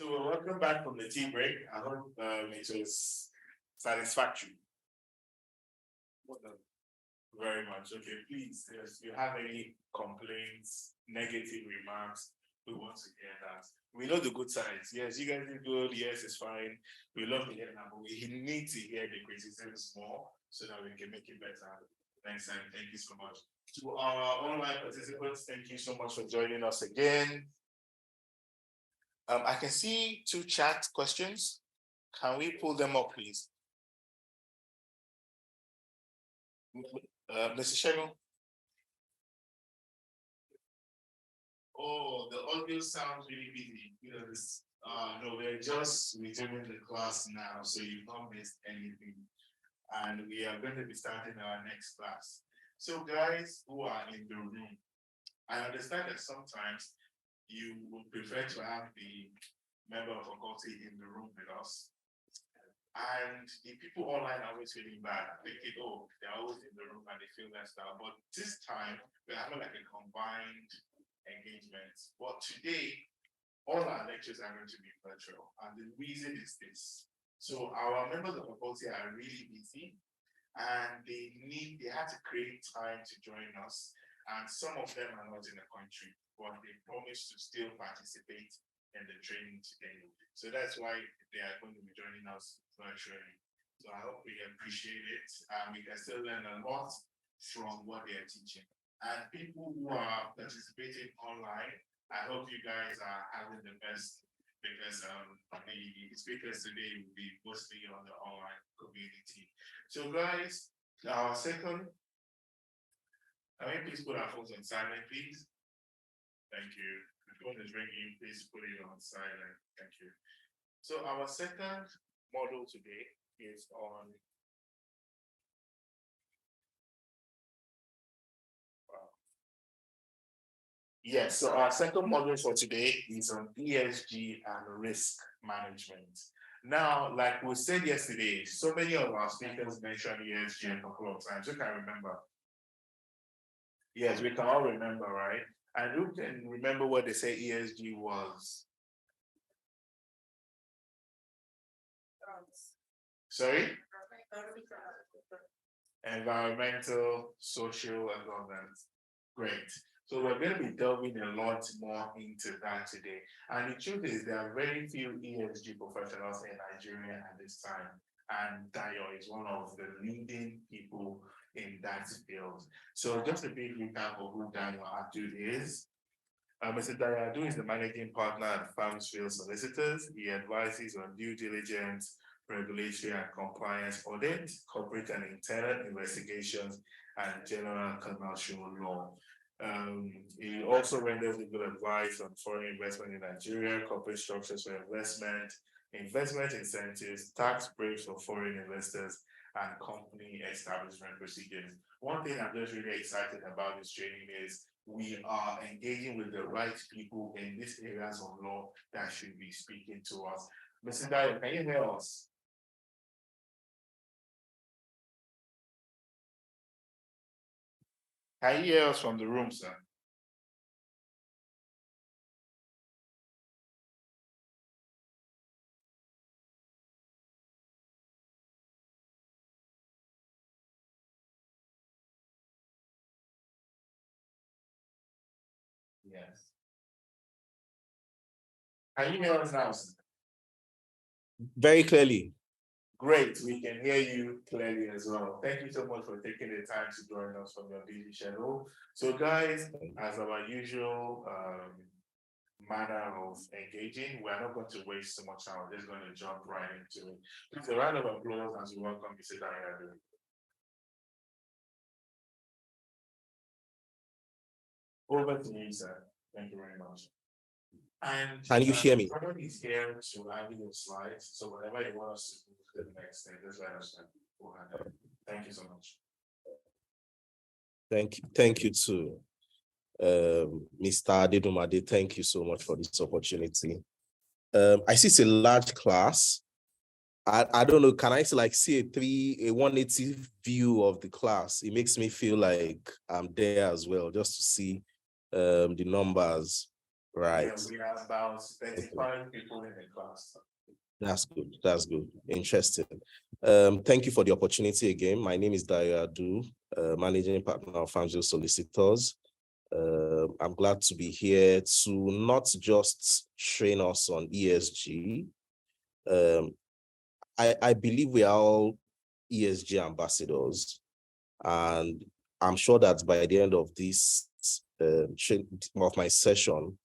So welcome back from the tea break. I hope it was satisfactory. Very much. Okay, please, if you have any complaints, negative remarks, we want to hear that. We know the good sides. Yes, you guys are good. Yes, it's fine. We love to hear that, but we need to hear the criticisms more so that we can make it better next time. Thank you so much. To our online participants, thank you so much for joining us again. I can see 2 chat questions. Can we pull them up, please? Mr. Shegun. Oh, the audio sounds really busy because no, we're just resuming the class now, so you don't miss anything. And we are going to be starting our next class. So guys who are in the room, I understand that sometimes you would prefer to have the member of faculty in the room with us. And the people online are always feeling bad, thinking, oh, they're always in the room and they feel left out. But this time, we're having like a combined engagement. But today, all our lectures are going to be virtual. And the reason is this. So our members of faculty are really busy and they had to create time to join us. And some of them are not in the country, but they promised to still participate in the training today. So that's why they are going to be joining us virtually. So I hope we appreciate it. We can still learn a lot from what they are teaching. And people who are participating online, I hope you guys are having the best because the speakers today will be mostly on the online community. So guys, our second, can we please put our phones on silent, please? Thank you. The phone is ringing, please put it on silent. Thank you. So our second model today is on yes, so our second model for today is on ESG and risk management. Now, like we said yesterday, so many of our speakers mentioned ESG a couple of times. You can remember. Yes, we can all remember, right? And who can remember what they say ESG was? Sorry? Environmental, social, and governance. Great. So we're going to be delving a lot more into that today. And the truth is there are very few ESG professionals in Nigeria at this time. And Dayo is one of the leading people in that field. So just a brief recap of who Dayo is. Mr. Dayo is the managing partner at Famsville Solicitors. He advises on due diligence, regulatory and compliance audit, corporate and internal investigations, and general commercial law. He also renders legal advice on foreign investment in Nigeria, corporate structures for investment, investment incentives, tax breaks for foreign investors, and company establishment procedures. One thing I'm just really excited about this training is we are engaging with the right people in these areas of law that should be speaking to us. Mr. Dayo, can you hear us? Can you hear us from the room, sir? Yes. Can you hear us now, sir? Very clearly. Great, we can hear you clearly as well. Thank you so much for taking the time to join us from your busy schedule. So guys, as our usual manner of engaging, we're not going to waste so much time. We're just going to jump right into it. Please, a round of applause as we welcome Mr. Dayo. Over to you, sir. Thank you very much. And can you hear me? Somebody is here to add your slides. So whenever you want us to move to the next thing, just let us know. Thank you so much. Thank you to Mr. Adedumade. Thank you so much for this opportunity. I see it's a large class. I don't know, can I see a 180 view of the class? It makes me feel like I'm there as well, just to see the numbers. Right. Yeah, we are about 35 people in the class. That's good. That's good. Interesting. Thank you for the opportunity again. My name is Dayo, managing partner of Famsville Solicitors. I'm glad to be here to not just train us on ESG. I believe we are all ESG ambassadors, and I'm sure that by the end of this of my session,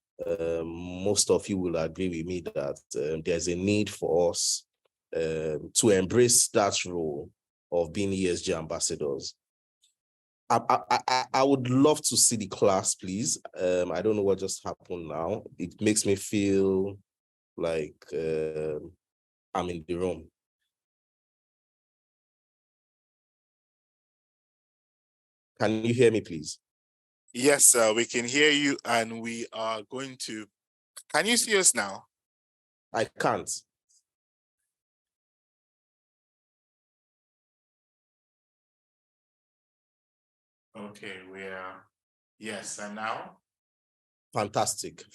most of you will agree with me that there's a need for us to embrace that role of being ESG ambassadors. I would love to see the class, please. I don't know what just happened now. It makes me feel like I'm in the room. Can you hear me, please? Yes, sir, we can hear you, and we are going to. Can you see us now? I can't. Okay, we are. Yes, and now? Fantastic.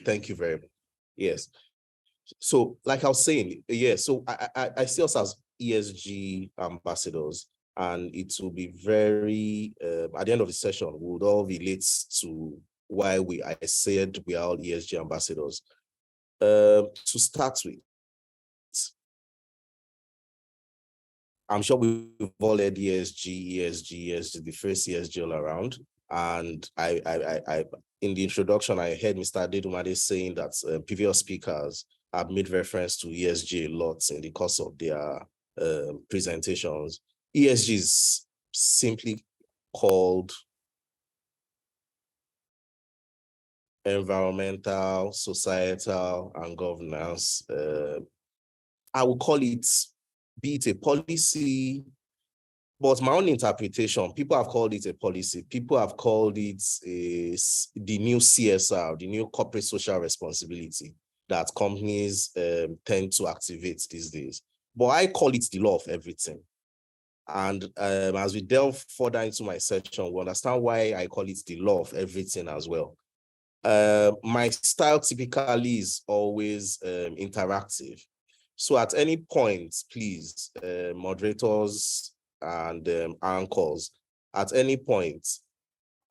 Thank you very much. Yes. So, like I was saying, so I see us as ESG ambassadors, and it will be very, at the end of the session, we would all relate to why I said we are all ESG ambassadors. To start with, I'm sure we've all heard ESG, the first ESG all around. And I in the introduction, I heard Mr. Adedumade saying that previous speakers have made reference to ESG a lot in the course of their presentations. ESG is simply called environmental, societal, and governance. I would call it, be it a policy, but my own interpretation, people have called it a policy. People have called it the new CSR, the new corporate social responsibility that companies tend to activate these days. But I call it the law of everything. And as we delve further into my section, we understand why I call it the law of everything as well. My style typically is always interactive. So at any point, please, moderators and anchors, at any point,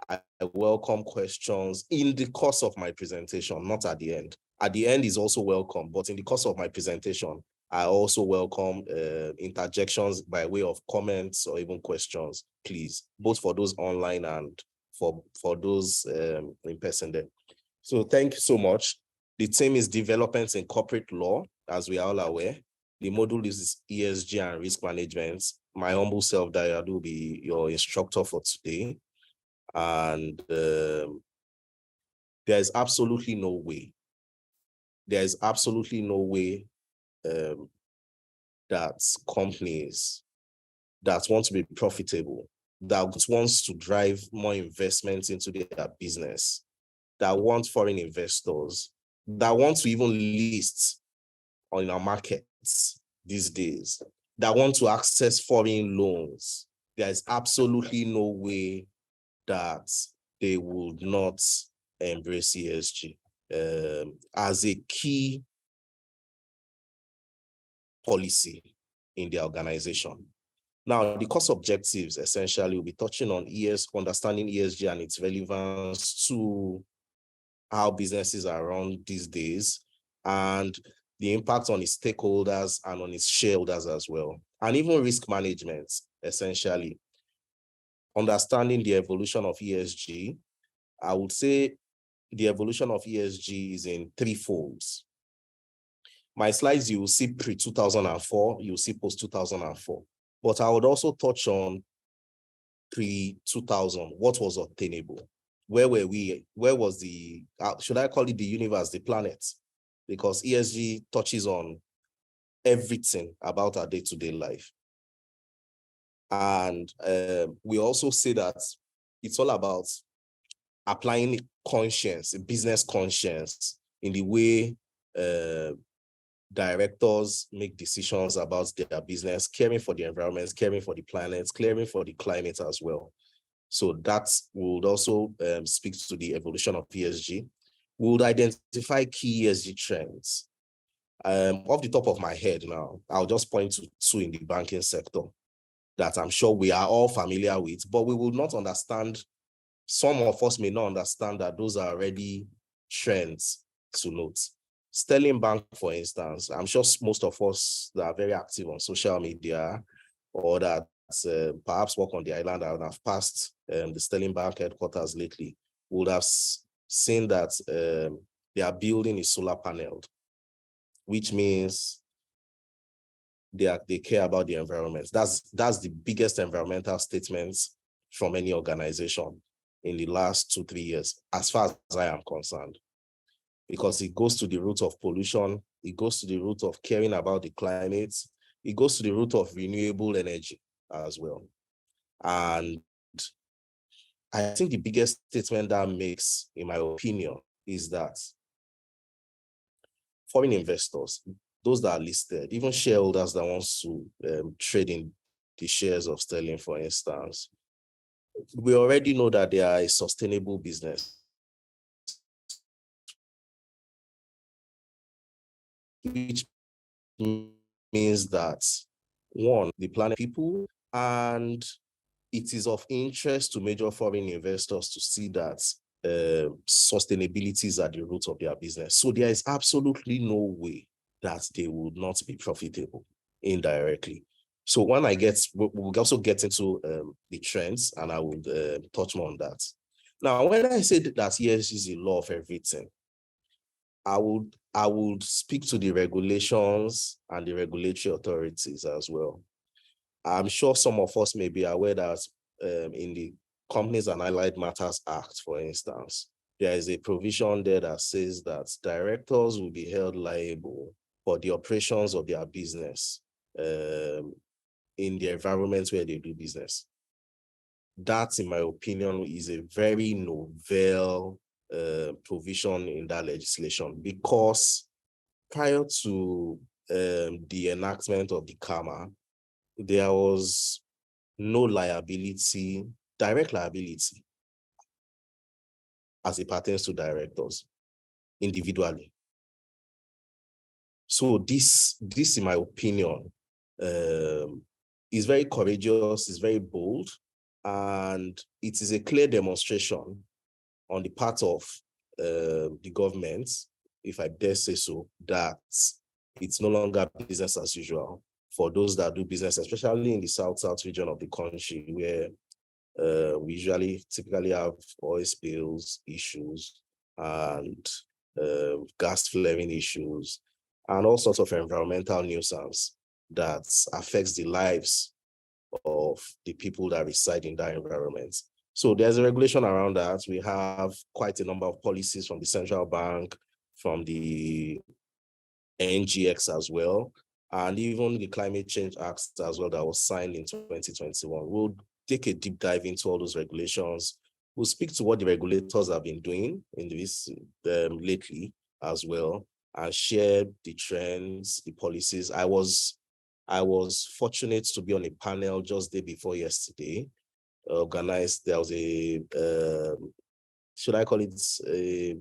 I welcome questions in the course of my presentation, not at the end. At the end is also welcome, but in the course of my presentation, I also welcome interjections by way of comments or even questions, please, both for those online and for those in person there. So thank you so much. The theme is developments in corporate law, as we are all aware. The module is ESG and risk management. My humble self, Dayo, will be your instructor for today. And there's absolutely no way that companies that want to be profitable, that wants to drive more investments into their business, that want foreign investors, that want to even list on our markets these days, that want to access foreign loans, there's absolutely no way that they would not embrace ESG as a key policy in the organization. Now, the course objectives essentially will be touching on understanding ESG and its relevance to how businesses are run these days, and the impact on its stakeholders and on its shareholders as well, and even risk management, essentially. Understanding the evolution of ESG, I would say the evolution of ESG is in three folds. My slides, you will see pre-2004, you will see post-2004. But I would also touch on pre-2000, what was obtainable. Where were we? Where was the, should I call it the universe, the planet? Because ESG touches on everything about our day-to-day life. And we also say that it's all about applying conscience, business conscience, in the way directors make decisions about their business, caring for the environment, caring for the planet, caring for the climate as well. So that would also speak to the evolution of ESG. We would identify key ESG trends. Off the top of my head now, I'll just point to two in the banking sector that I'm sure we are all familiar with, but we will not understand, some of us may not understand that those are already trends to note. Sterling Bank, for instance, I'm sure most of us that are very active on social media or that perhaps work on the island and have passed the Sterling Bank headquarters lately would have seen that their building is solar paneled, which means they care about the environment. That's the biggest environmental statement from any organization in the last 2-3 years, as far as I am concerned, because it goes to the root of pollution, it goes to the root of caring about the climate, it goes to the root of renewable energy as well. And I think the biggest statement that makes, in my opinion, is that foreign investors, those that are listed, even shareholders that want to trade in the shares of Sterling, for instance, we already know that they are a sustainable business, which means that, one, the planet people, and it is of interest to major foreign investors to see that sustainability is at the root of their business. So there is absolutely no way that they would not be profitable indirectly. So when we'll also get into the trends, and I will touch more on that. Now, when I say that ESG is the law of everything, I would speak to the regulations and the regulatory authorities as well. I'm sure some of us may be aware that in the Companies and Allied Matters Act, for instance, there is a provision there that says that directors will be held liable for the operations of their business in the environment where they do business. That, in my opinion, is a very novel provision in that legislation, because prior to the enactment of the CAMA, there was no liability, direct liability, as it pertains to directors individually. So this, in my opinion, is very courageous, is very bold, and it is a clear demonstration on the part of the government, if I dare say so, that it's no longer business as usual for those that do business, especially in the south region of the country, where we typically have oil spills issues and gas flaring issues and all sorts of environmental nuisance that affects the lives of the people that reside in that environment. So there's a regulation around that. We have quite a number of policies from the central bank, from the NGX as well, and even the Climate Change Act as well that was signed in 2021. We'll take a deep dive into all those regulations. We'll speak to what the regulators have been doing in this lately as well, and share the trends, the policies. I was fortunate to be on a panel just the day before yesterday, organized. There was a, should I call it a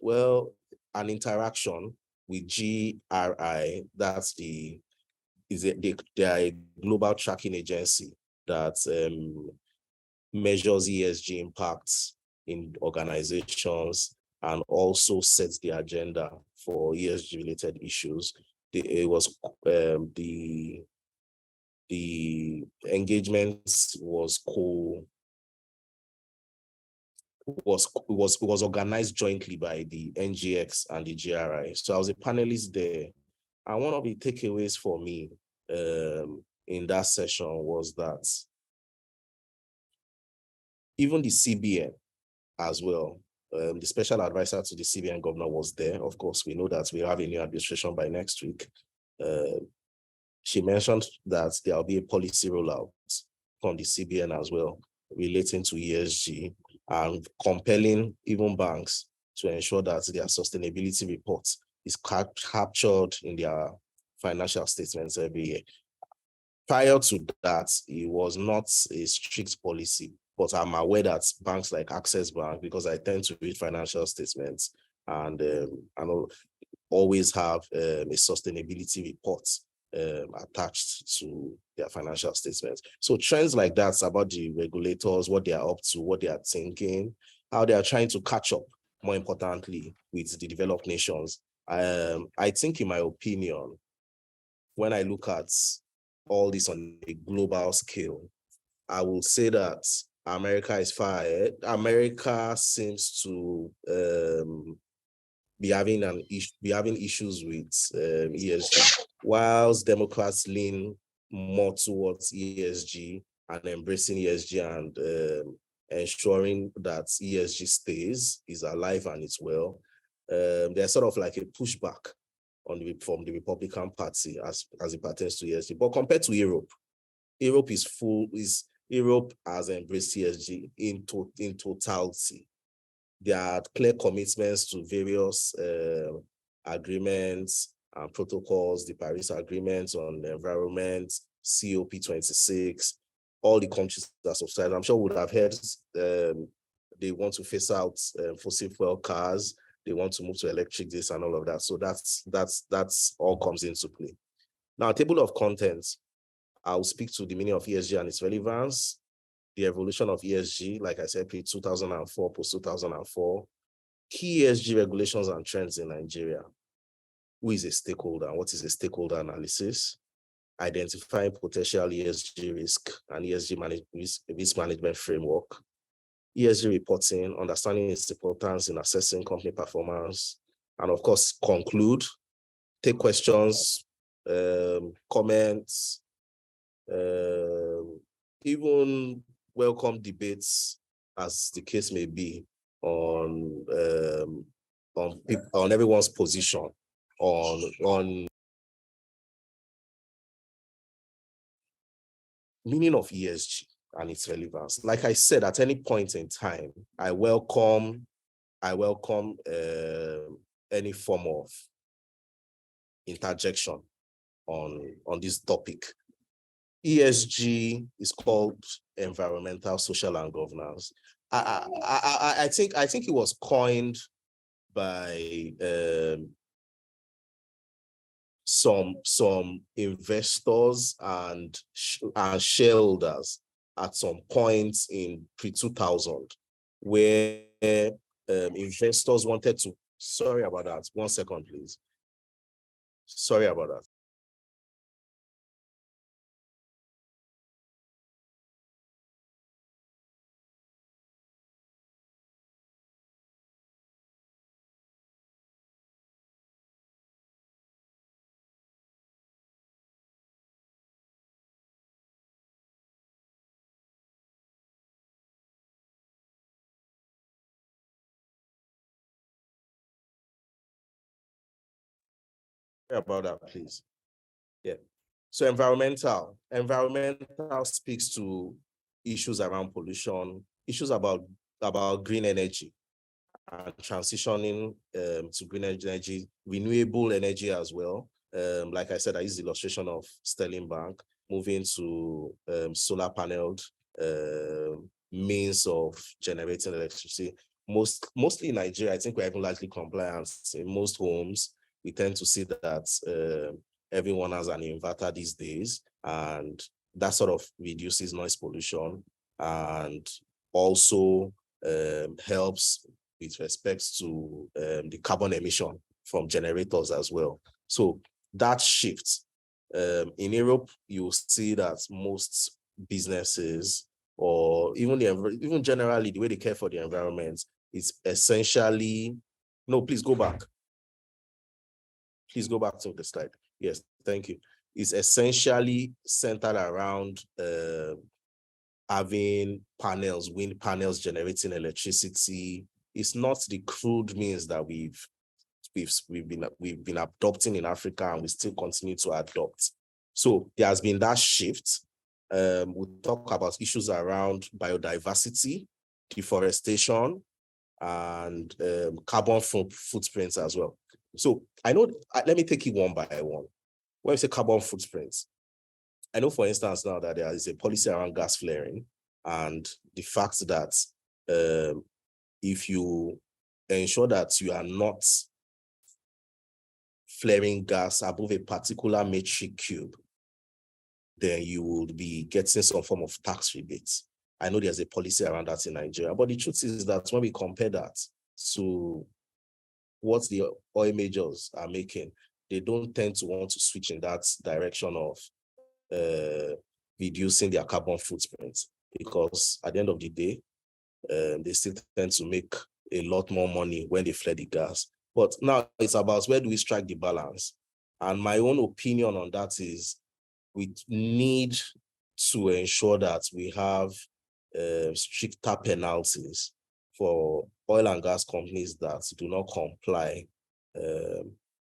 well, an interaction with GRI. That's they are a global tracking agency that measures ESG impacts in organizations and also sets the agenda for ESG related issues. It was the engagement was organized jointly by the NGX and the GRI. So I was a panelist there. And one of the takeaways for me in that session was that even the CBN as well, the special advisor to the CBN governor was there. Of course, we know that we have a new administration by next week. She mentioned that there will be a policy rollout from the CBN as well relating to ESG and compelling even banks to ensure that their sustainability reports is captured in their financial statements every year. Prior to that, it was not a strict policy but I'm aware that banks like Access Bank, because I tend to read financial statements and always have a sustainability report attached to their financial statements. So trends like that about the regulators, what they are up to, what they are thinking, how they are trying to catch up, more importantly, with the developed nations. I think, in my opinion, when I look at all this on a global scale, I will say that America is far ahead. America seems to be having issues with ESG, whilst Democrats lean more towards ESG and embracing ESG and ensuring that ESG is alive and it's well. There's sort of like a pushback from the Republican Party as it pertains to ESG. But compared to Europe has embraced ESG in totality. There are clear commitments to various agreements and protocols, the Paris Agreement on the environment, COP26, all the countries that subscribe. I'm sure would have heard they want to phase out fossil fuel cars. They want to move to electric this and all of that. So that's all comes into play. Now, table of contents. I'll speak to the meaning of ESG and its relevance, the evolution of ESG, like I said, pre-2004, post-2004, key ESG regulations and trends in Nigeria. Who is a stakeholder and what is a stakeholder analysis? Identifying potential ESG risk and ESG risk management framework. ESG reporting, understanding its importance in assessing company performance, and of course, conclude, take questions, comments, even welcome debates, as the case may be, on everyone's position on meaning of ESG and its relevance. Like I said, at any point in time, I welcome any form of interjection on this topic. ESG is called environmental, social, and governance. I think it was coined by some investors and shareholders at some point in pre-2000, where investors wanted to. Sorry about that. 1 second, please. Sorry about that. About that, please. Yeah. So environmental speaks to issues around pollution, issues about green energy and transitioning to green energy, renewable energy as well. Like I said, I use the illustration of Sterling Bank moving to solar paneled means of generating electricity. Mostly in Nigeria, I think we're even largely compliant. In most homes, we tend to see that everyone has an inverter these days, and that sort of reduces noise pollution and also helps with respect to the carbon emission from generators as well. So that shifts. In Europe, you see that most businesses, or even generally, the way they care for the environment is essentially, no, please go back. Please go back to the slide. Yes, thank you. It's essentially centered around having panels, wind panels generating electricity. It's not the crude means that we've been adopting in Africa, and we still continue to adopt. So there has been that shift. We talk about issues around biodiversity, deforestation, and carbon footprints as well. So I know, let me take it one by one. When we say carbon footprints, I know, for instance, now that there is a policy around gas flaring, and the fact that if you ensure that you are not flaring gas above a particular metric cube, then you will be getting some form of tax rebates. I know there's a policy around that in Nigeria, but the truth is that when we compare that to what the oil majors are making, they don't tend to want to switch in that direction of reducing their carbon footprint, because at the end of the day, they still tend to make a lot more money when they flare the gas. But now it's about where do we strike the balance? And my own opinion on that is we need to ensure that we have stricter penalties for oil and gas companies that do not comply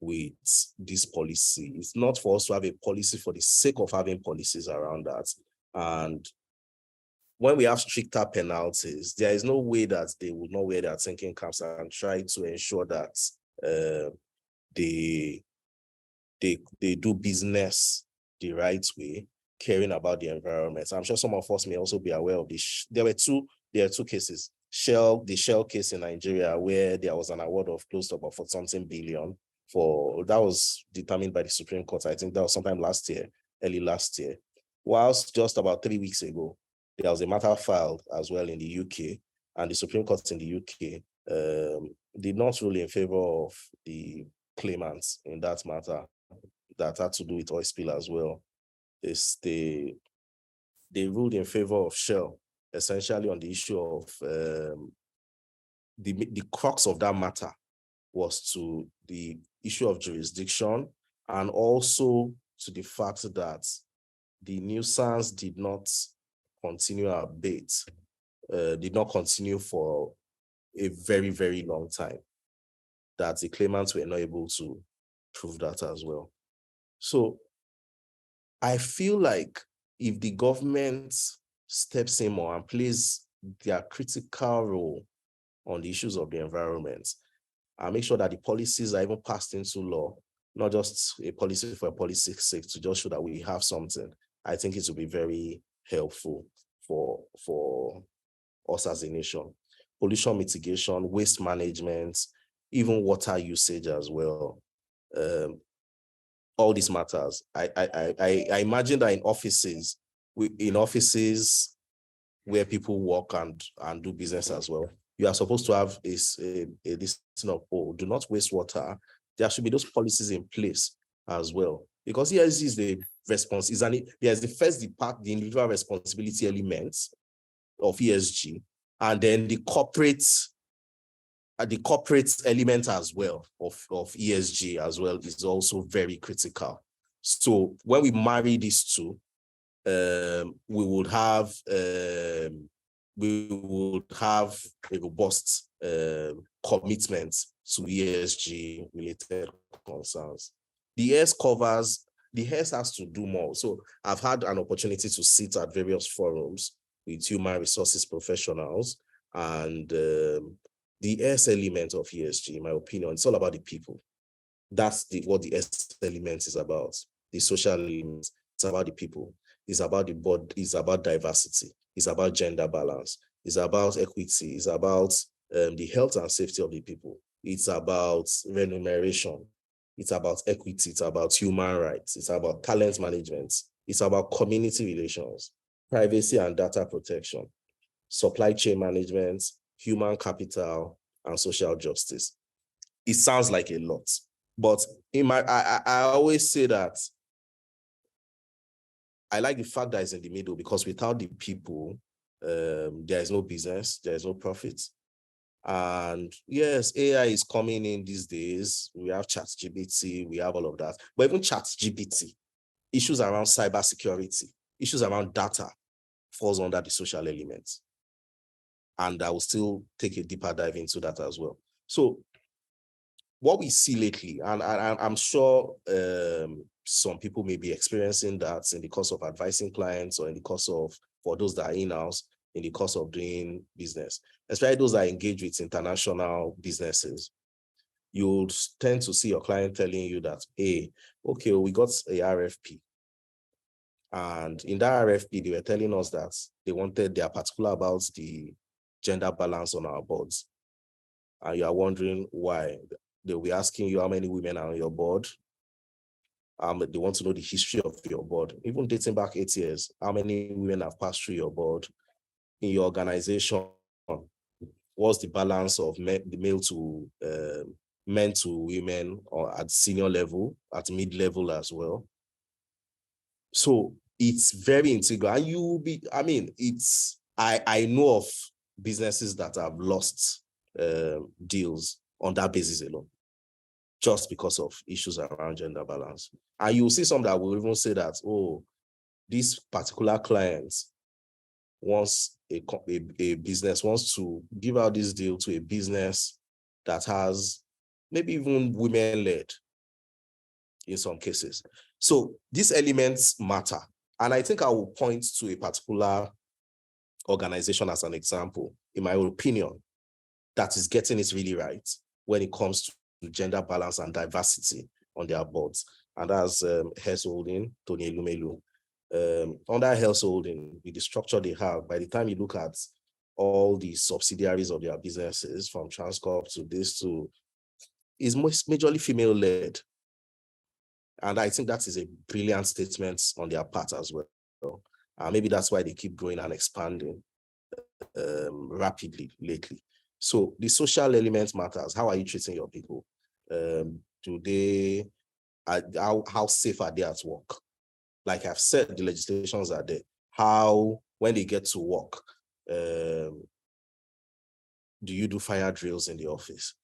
with this policy. It's not for us to have a policy for the sake of having policies around that. And when we have stricter penalties, there is no way that they will not wear their thinking caps and try to ensure that they do business the right way, caring about the environment. I'm sure some of us may also be aware of this. There are two cases. The Shell case in Nigeria, where there was an award of close to about something billion that was determined by the Supreme Court. I think that was sometime early last year. Whilst just about 3 weeks ago, there was a matter filed as well in the UK, and the Supreme Court in the UK did not rule in favor of the claimants in that matter that had to do with oil spill as well. They ruled in favor of Shell, essentially on the issue of the crux of that matter was to the issue of jurisdiction, and also to the fact that the nuisance did not continue abate, did not continue for a very, very long time, that the claimants were not able to prove that as well. So I feel like if the government steps in more and plays their critical role on the issues of the environment, and make sure that the policies are even passed into law, not just a policy for a policy's sake, to just show that we have something, I think it will be very helpful for us as a nation. Pollution mitigation, waste management, even water usage as well. All these matters. I imagine that in offices where people work and do business as well, you are supposed to have this of, do not waste water. There should be those policies in place as well, because ESG is the response. There's the individual responsibility elements of ESG, and then the corporate element as well of ESG as well is also very critical. So when we marry these two, we would have a robust commitment to ESG related concerns. The HES has to do more. So I've had an opportunity to sit at various forums with human resources professionals, and the S element of ESG, in my opinion, it's all about the people. That's what the S element is about. The social element, it's about the people. It's about the board. It's about diversity. It's about gender balance. It's about equity. It's about the health and safety of the people. It's about remuneration. It's about equity. It's about human rights. It's about talent management. It's about community relations, privacy and data protection, supply chain management, human capital, and social justice. It sounds like a lot, but I always say that I like the fact that it's in the middle, because without the people, there is no business, there is no profit. And yes, AI is coming in these days. We have ChatGPT, we have all of that. But even ChatGPT, issues around cybersecurity, issues around data falls under the social elements. And I will still take a deeper dive into that as well. So what we see lately, and I'm sure some people may be experiencing that in the course of advising clients, or in the course of, for those that are in-house, in the course of doing business, especially those that engage with international businesses. You'll tend to see your client telling you that, hey, okay, we got a RFP. And in that RFP, they were telling us that they are particular about the gender balance on our boards. And you are wondering why. They'll be asking you how many women are on your board. They want to know the history of your board, even dating back 8 years. How many women have passed through your board in your organization? What's the balance of men to women, or at senior level, at mid-level as well? So it's very integral. And I know of businesses that have lost deals on that basis alone, just because of issues around gender balance. And you'll see some that will even say that, oh, this particular client wants a business wants to give out this deal to a business that has maybe even women-led in some cases. So these elements matter. And I think I will point to a particular organization as an example, in my opinion, that is getting it really right when it comes to gender balance and diversity on their boards. And that's Hess Holding, Tony Elumelu. Under Hess Holding, with the structure they have, by the time you look at all the subsidiaries of their businesses, from Transcorp to this to, is majorly female-led. And I think that is a brilliant statement on their part as well. Maybe that's why they keep growing and expanding rapidly lately. So the social element matters. How are you treating your people? How safe are they at work? Like I've said, the legislations are there. How, when they get to work, do you do fire drills in the office?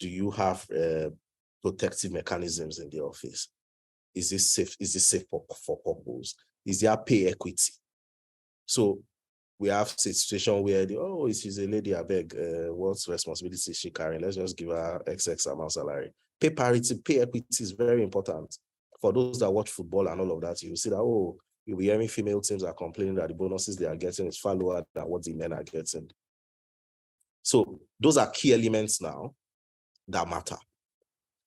Do you have protective mechanisms in the office? Is this safe? Is this safe for purpose? Is there pay equity? So we have a situation where she's a lady, I beg, what responsibility is she carrying? Let's just give her XX amount salary. Pay parity, pay equity is very important. For those that watch football and all of that, you see that, you'll be hearing female teams are complaining that the bonuses they are getting is far lower than what the men are getting. So those are key elements now that matter.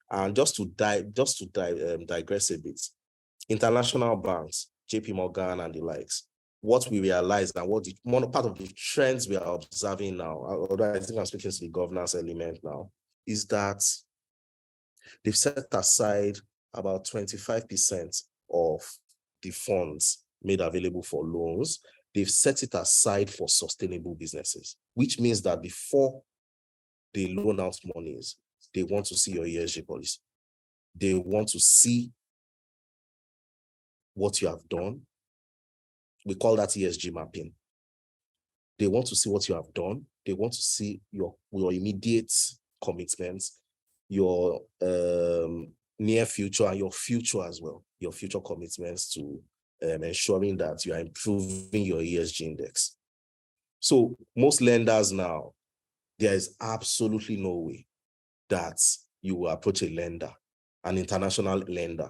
And just to digress a bit, international banks, JP Morgan and the likes, what we realize and one part of the trends we are observing now, although I think I'm speaking to the governance element now, is that they've set aside about 25% of the funds made available for loans. They've set it aside for sustainable businesses, which means that before they loan out monies, they want to see your ESG policy. They want to see what you have done. We call that ESG mapping. They want to see what you have done. They want to see your immediate commitments, your near future and your future as well, your future commitments to ensuring that you are improving your ESG index. So most lenders now, there is absolutely no way that you will approach a lender, an international lender,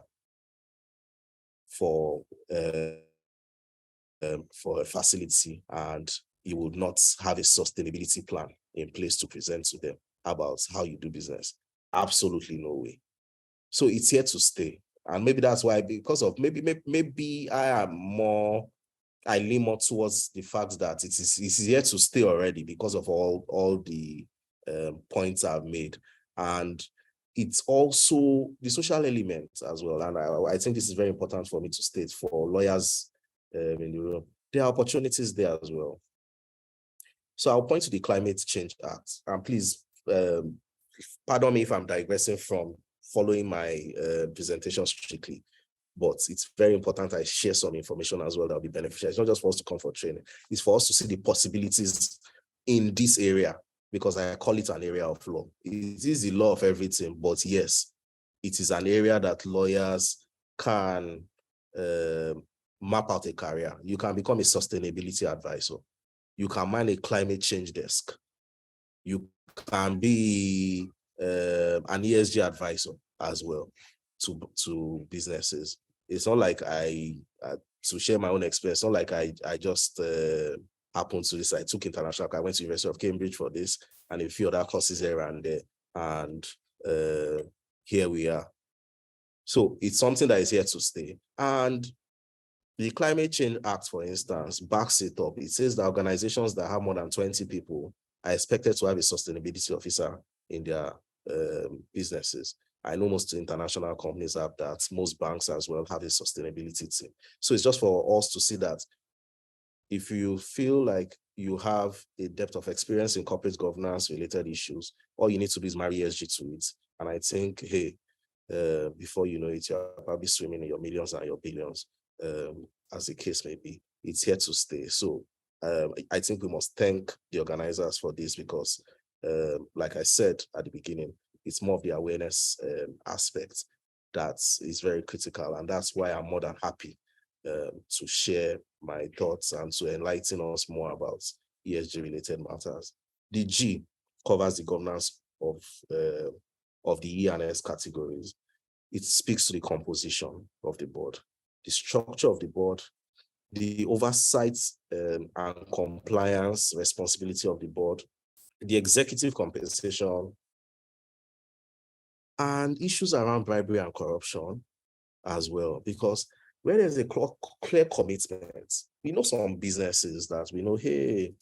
for a facility, and you would not have a sustainability plan in place to present to them about how you do business. Absolutely no way. So it's here to stay. And maybe that's why, because of maybe I lean more towards the fact that it is here to stay already because of all the points I've made. And it's also the social element as well. And I think this is very important for me to state for lawyers in the room. There are opportunities there as well. So I'll point to the Climate Change Act. And please, pardon me if I'm digressing from following my presentation strictly, but it's very important I share some information as well that will be beneficial. It's not just for us to come for training. It's for us to see the possibilities in this area, because I call it an area of law. It is the law of everything, but yes, it is an area that lawyers can map out a career. You can become a sustainability advisor. You can man a climate change desk. You can be an ESG advisor as well to businesses. It's not like to share my own experience, it's not like I just happened to this. I took international, I went to University of Cambridge for this and a few other courses here and there, and here we are. So it's something that is here to stay. And The Climate Change Act, for instance, backs it up. It says that organizations that have more than 20 people are expected to have a sustainability officer in their businesses. I know most international companies have that. Most banks as well have a sustainability team. So it's just for us to see that if you feel like you have a depth of experience in corporate governance related issues, all you need to do is marry ESG to it. And I think, hey, before you know it, you're probably swimming in your millions and your billions, as the case may be. It's here to stay. So I think we must thank the organizers for this because, like I said at the beginning, it's more of the awareness aspect that is very critical. And that's why I'm more than happy to share my thoughts and to enlighten us more about ESG related matters. The G covers the governance of the E and S categories. It speaks to the composition of the board, the structure of the board, the oversight and compliance responsibility of the board, the executive compensation, and issues around bribery and corruption as well. Because where there's a clear commitment, we know some businesses that we know, hey,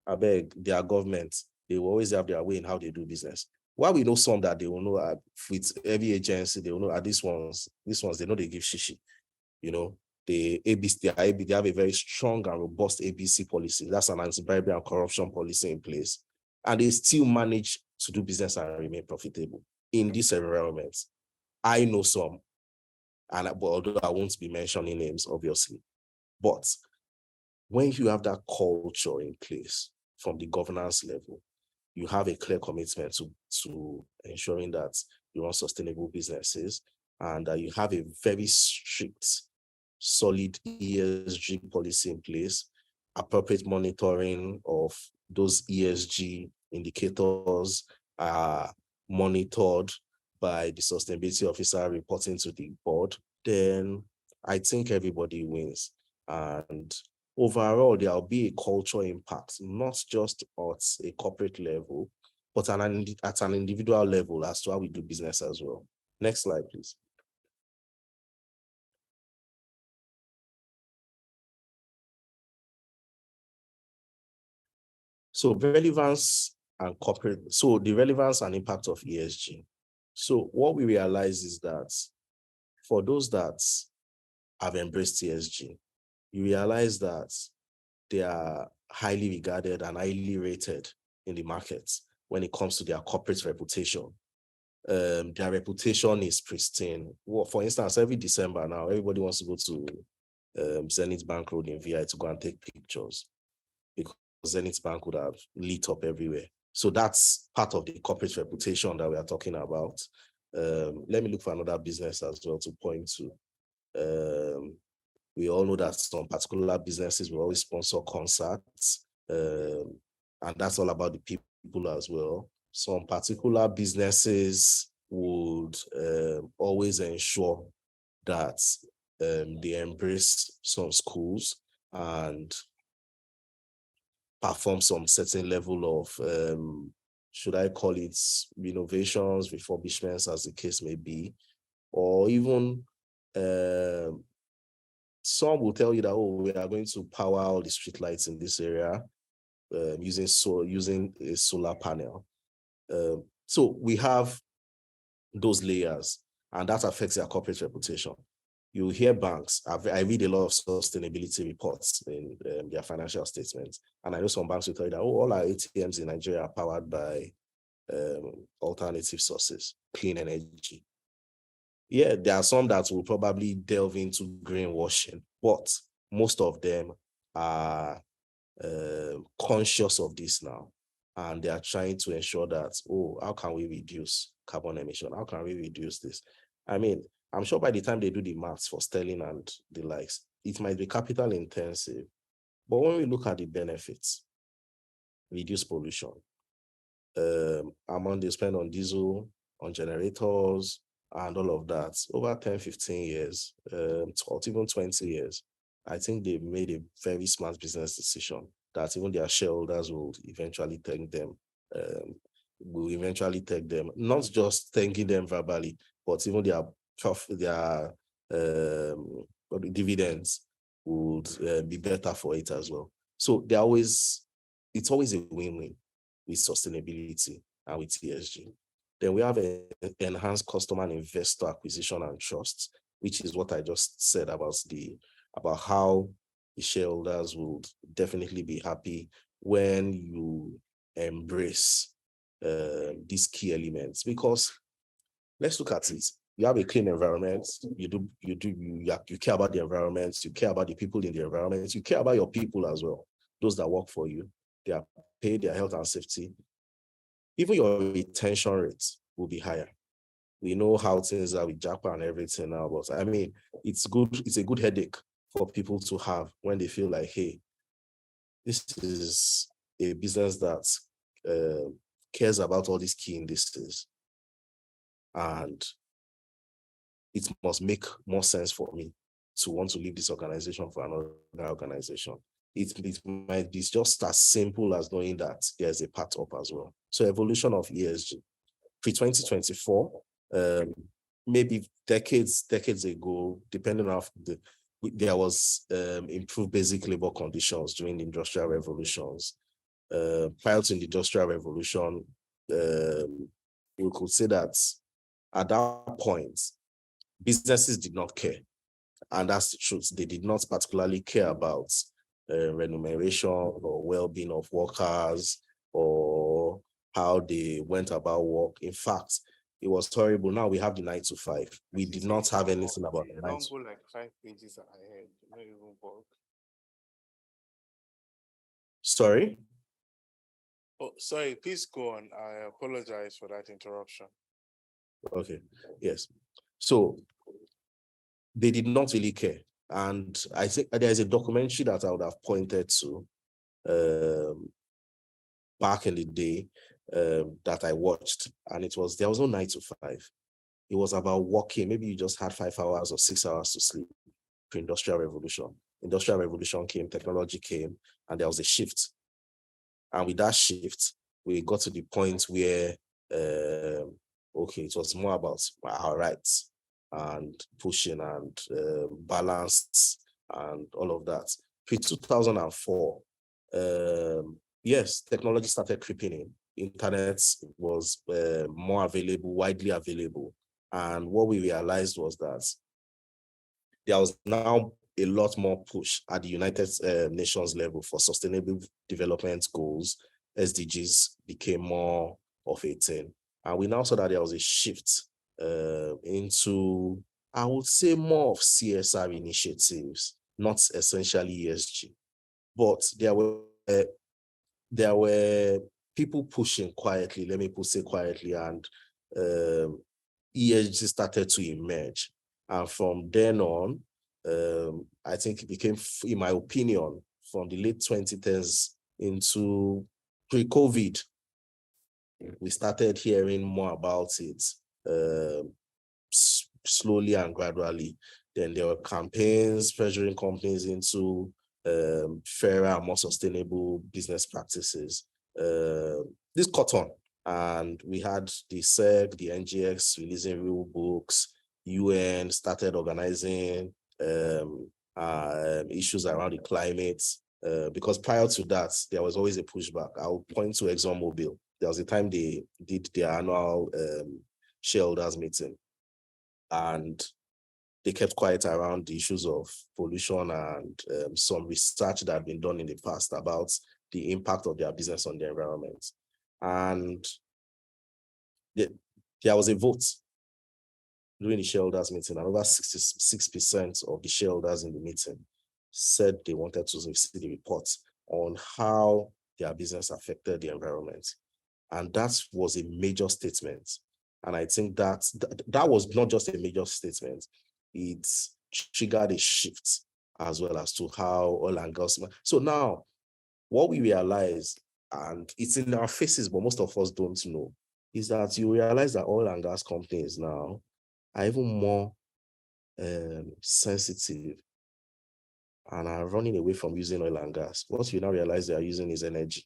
I beg, their government, they will always have their way in how they do business. While we know some that they will know with every agency, they will know these ones, they know they give shishi. You know, they have a very strong and robust ABC policy. That's an anti-bribery and corruption policy in place. And they still manage to do business and remain profitable in this environment. I know some, but although I won't be mentioning names, obviously. But when you have that culture in place from the governance level, you have a clear commitment to ensuring that you run sustainable businesses and that you have a very strict, solid ESG policy in place, appropriate monitoring of those ESG indicators are monitored by the sustainability officer reporting to the board, then I think everybody wins. And overall, there'll be a cultural impact, not just at a corporate level, but at an individual level as to how we do business as well. Next slide, please. So the relevance and impact of ESG. So what we realize is that for those that have embraced ESG, you realize that they are highly regarded and highly rated in the markets when it comes to their corporate reputation. Their reputation is pristine. Well, for instance, every December now, everybody wants to go to Zenith Bank Road in VI to go and take pictures because Zenith Bank would have lit up everywhere. So that's part of the corporate reputation that we are talking about. Let me look for another business as well to point to. We all know that some particular businesses will always sponsor concerts, and that's all about the people as well. Some particular businesses would always ensure that they embrace some schools and perform some certain level of, should I call it renovations, refurbishments, as the case may be, or even some will tell you that, oh, we are going to power all the street lights in this area using a solar panel. So we have those layers, and that affects their corporate reputation. You hear banks, I read a lot of sustainability reports in their financial statements, and I know some banks will tell you that, oh, all our ATMs in Nigeria are powered by alternative sources, clean energy. Yeah, there are some that will probably delve into greenwashing, but most of them are conscious of this now, and they are trying to ensure that, oh, how can we reduce carbon emission? How can we reduce this? I mean, I'm sure by the time they do the maths for Sterling and the likes, it might be capital intensive, but when we look at the benefits, reduce pollution, amount they spend on diesel, on generators, and all of that, over 10, 15 years, or even 20 years, I think they've made a very smart business decision that even their shareholders will eventually thank them, not just thanking them verbally, but even their dividends would be better for it as well. So it's always a win-win with sustainability and with ESG. Then we have enhanced customer and investor acquisition and trust, which is what I just said about how the shareholders would definitely be happy when you embrace these key elements. Because let's look at it. You have a clean environment. You care about the environment. You care about the people in the environment. You care about your people as well. Those that work for you, their pay, their health and safety. Even your retention rates will be higher. We know how things are with Japan and everything now, but I mean, it's good. It's a good headache for people to have when they feel like, hey, this is a business that cares about all these key indices, and it must make more sense for me to want to leave this organization for another organization. It might be just as simple as knowing that there's a path up as well. So evolution of ESG. Pre-2024, maybe decades ago, depending on there was improved basic labor conditions during the industrial revolutions. Prior to the industrial revolution, we could say that at that point, businesses did not care. And that's the truth. They did not particularly care about remuneration or well-being of workers or how they went about work. In fact, it was horrible. Now we have the 9 to 5. We did not have anything about the 9 to 5. Don't go like 5 pages ahead. Not even bulk. Sorry? Oh, sorry, please go on. I apologize for that interruption. Okay, yes. So they did not really care. And I think there's a documentary that I would have pointed to back in the day that I watched, and there was no 9 to 5. It was about working. Maybe you just had 5 hours or 6 hours to sleep. Pre-industrial revolution. Industrial revolution came, technology came, and there was a shift. And with that shift, we got to the point where, okay, it was more about our rights and pushing and balance and all of that. Pre-2004, yes, technology started creeping in. Internet was more available, widely available. And what we realized was that there was now a lot more push at the United Nations level for sustainable development goals. SDGs became more of a thing. And we now saw that there was a shift into, I would say, more of CSR initiatives, not essentially ESG. But there were people pushing quietly, let me say quietly, and ESG started to emerge. And from then on, I think it became, in my opinion, from the late 2010s into pre-COVID, we started hearing more about it slowly and gradually. Then there were campaigns pressuring companies into fairer and more sustainable business practices. This caught on, and we had the SEC, the NGX releasing rule books. UN started organizing issues around the climate, because prior to that, there was always a pushback. I'll point to ExxonMobil. There was a time they did their annual shareholders meeting, and they kept quiet around the issues of pollution and some research that had been done in the past about the impact of their business on the environment. And there was a vote during the shareholders meeting, and over 66% of the shareholders in the meeting said they wanted to see the report on how their business affected the environment. And that was a major statement. And I think that was not just a major statement, it triggered a shift as well as to how oil and gas. So now, what we realize, and it's in our faces, but most of us don't know, is that you realize that oil and gas companies now are even more sensitive and are running away from using oil and gas. What you now realize they are using is energy.